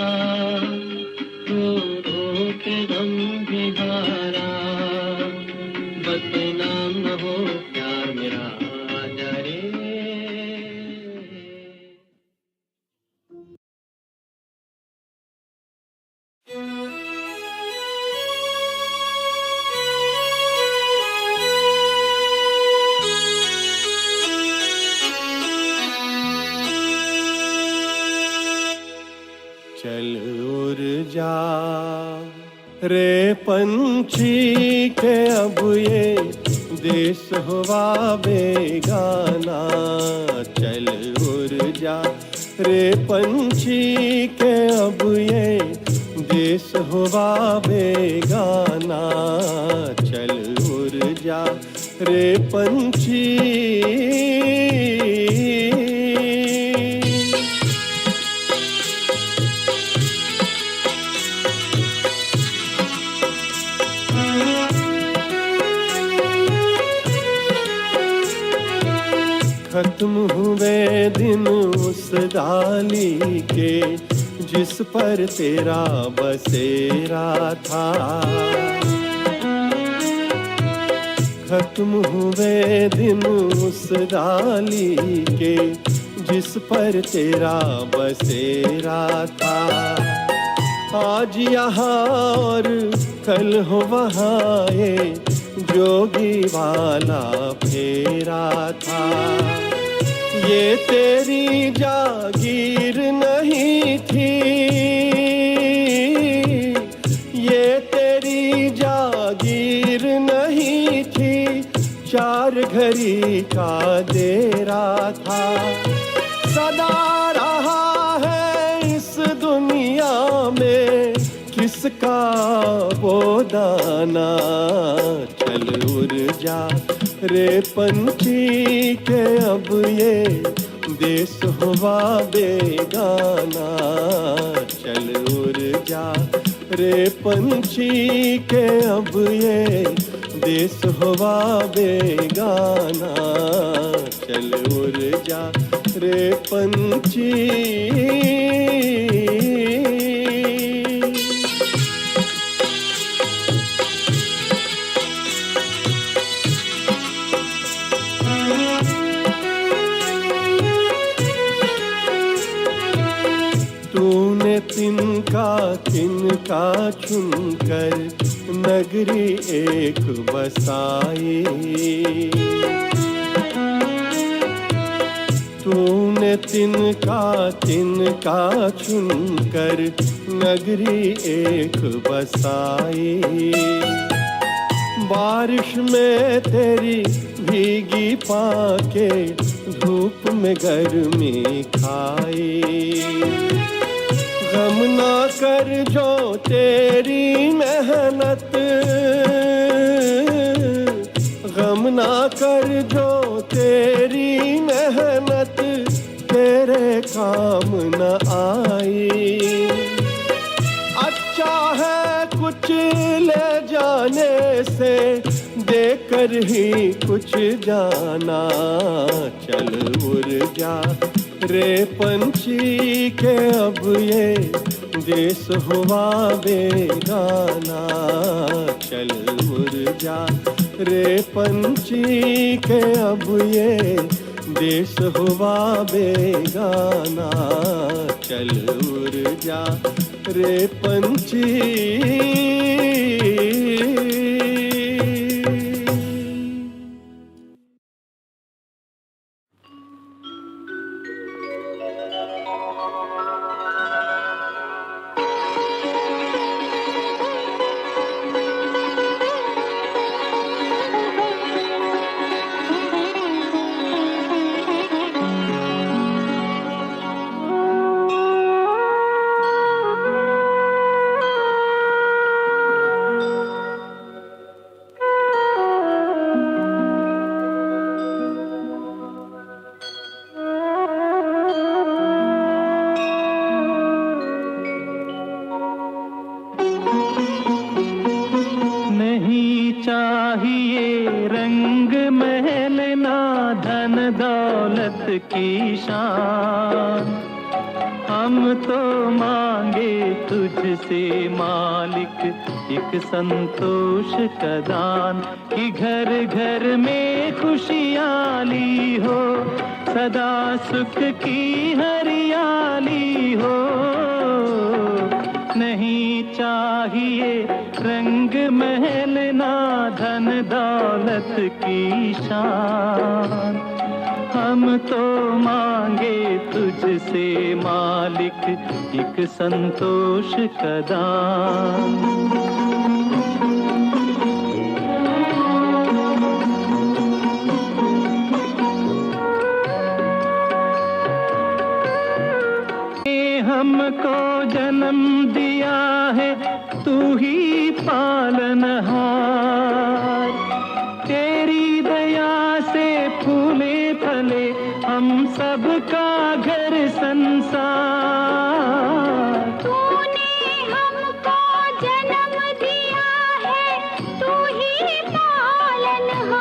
रो रो के गम भी हारा, बदनाम न हो प्यार मेरा, आ जा रे। चल उड़ जा रे पंछी के अब ये देश हुआ बेगाना। चल उड़ जा रे पंछी के अब ये देश हुआ बेगाना। चल उड़ जा रे पंछी। खत्म हुए दिन उस डाली के जिस पर तेरा बसेरा था। खत्म हुए दिन उस डाली के जिस पर तेरा बसेरा था। आज यहाँ और कल हो वहाँ ये जोगी वाला फेरा था। ये तेरी जागीर नहीं थी, ये तेरी जागीर नहीं थी, चार घड़ी का देरा था। सदा रहा है इस दुनिया में किसका वो दाना। चल उड़ जा रे पंछी के अब ये देश हुआ बेगाना। चल उड़ जा रे पंछी के अब ये देश हुआ बेगाना। चल उड़ जा रे पंछी। तूने तिनका चुनकर नगरी एक बसाई। तूने तिनका चुनकर नगरी एक बसाई। बारिश में तेरी भीगी पाके धूप में गर्मी खाई। गम ना कर जो तेरी मेहनत, गम ना कर जो तेरी मेहनत तेरे काम न आई। अच्छा है कुछ ले जाने से देकर ही कुछ जाना। चल उड़ जा रे पंछी के अब ये देश हुआ बेगाना। चल उड़ जा रे पंछी के अब ये देश हुआ बेगाना। चल उड़ जा रे पंछी। मांगे तुझसे मालिक एक संतोष का दान, कि घर घर में खुशहाली हो, सदा सुख की हरियाली हो। नहीं चाहिए रंग महल ना धन दौलत की शान, हम तो मांगे तुझसे मालिक एक संतोष का दान। हमको जन्म दिया है तू ही पालनहार, तेरी दया से फूले फले हम सबका घर संसार। तूने हमको जन्म दिया है तू ही पालनहार,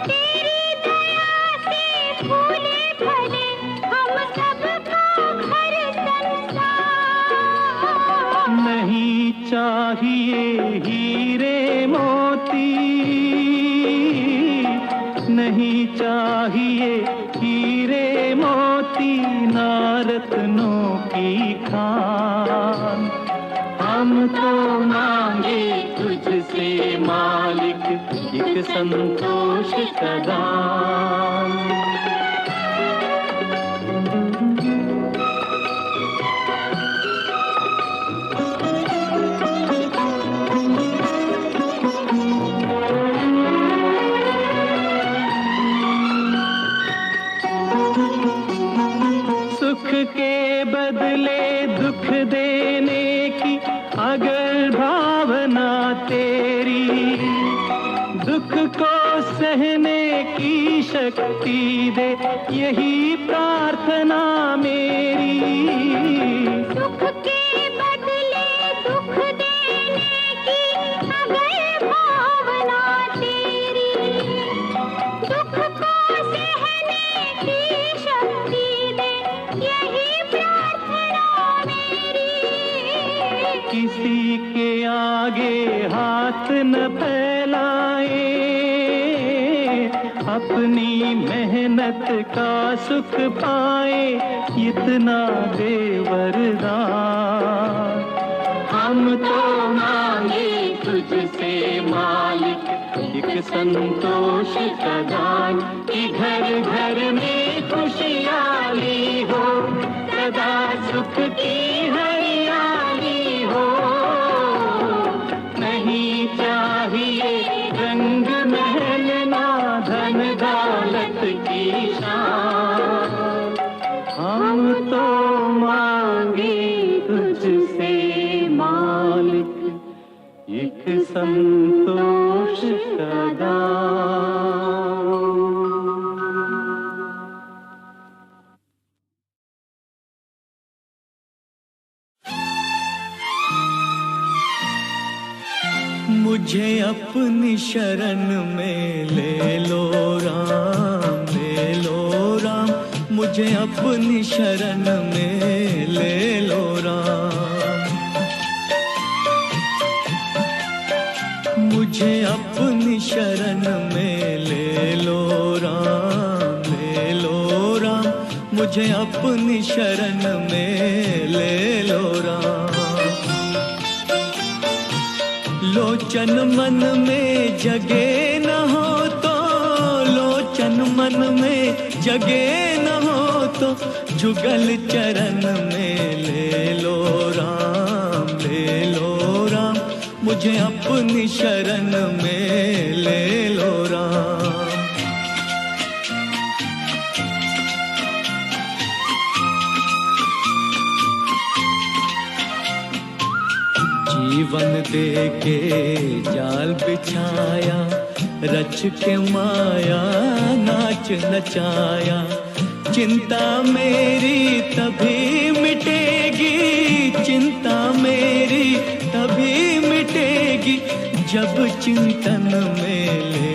तेरी दया से फूले फले हम सबका घर संसार। नहीं चाहिए हीरे मोती, नहीं चाहिए हीरे मोती ना रत्नों की खान, हम तो मांगे तुझसे मालिक एक संतोष का दान। के बदले दुख देने की अगर भावना तेरी, दुख को सहने की शक्ति दे यही प्रार्थना मेरी। दुख के बदले दुख देने की अगर भावना तेरी, दुख को सहने की शक्ति दे यही प्रार्थना मेरी। किसी के आगे हाथ न फैलाए, अपनी मेहनत का सुख पाए, इतना दे वरदान। हम तो मांगे तुझसे मालिक एक संतोष का दान, कि घर घर में खुशहाली हो, सदा सुख की हरियाली हो। नहीं चाहिए रंग महल ना धन दौलत की शान, हम तो मांगे तुझसे मालिक एक संतोष का दान। मुझे अपनी शरण में ले लो राम, ले लो राम, मुझे अपनी शरण में ले लो राम। मुझे अपनी शरण में ले लो राम, ले लो राम, मुझे अपनी शरण में ले लो राम। लोचन मन में जगे न हो तो, लोचन मन में जगे न हो तो, जुगल चरण में ले लो राम, ले लो राम, मुझे अपनी शरण में ले लो राम। जीवन दे के जाल बिछाया, रच के माया नाच नचाया। चिंता मेरी तभी मिटेगी, चिंता मेरी तभी मिटेगी, जब चिंतन में ले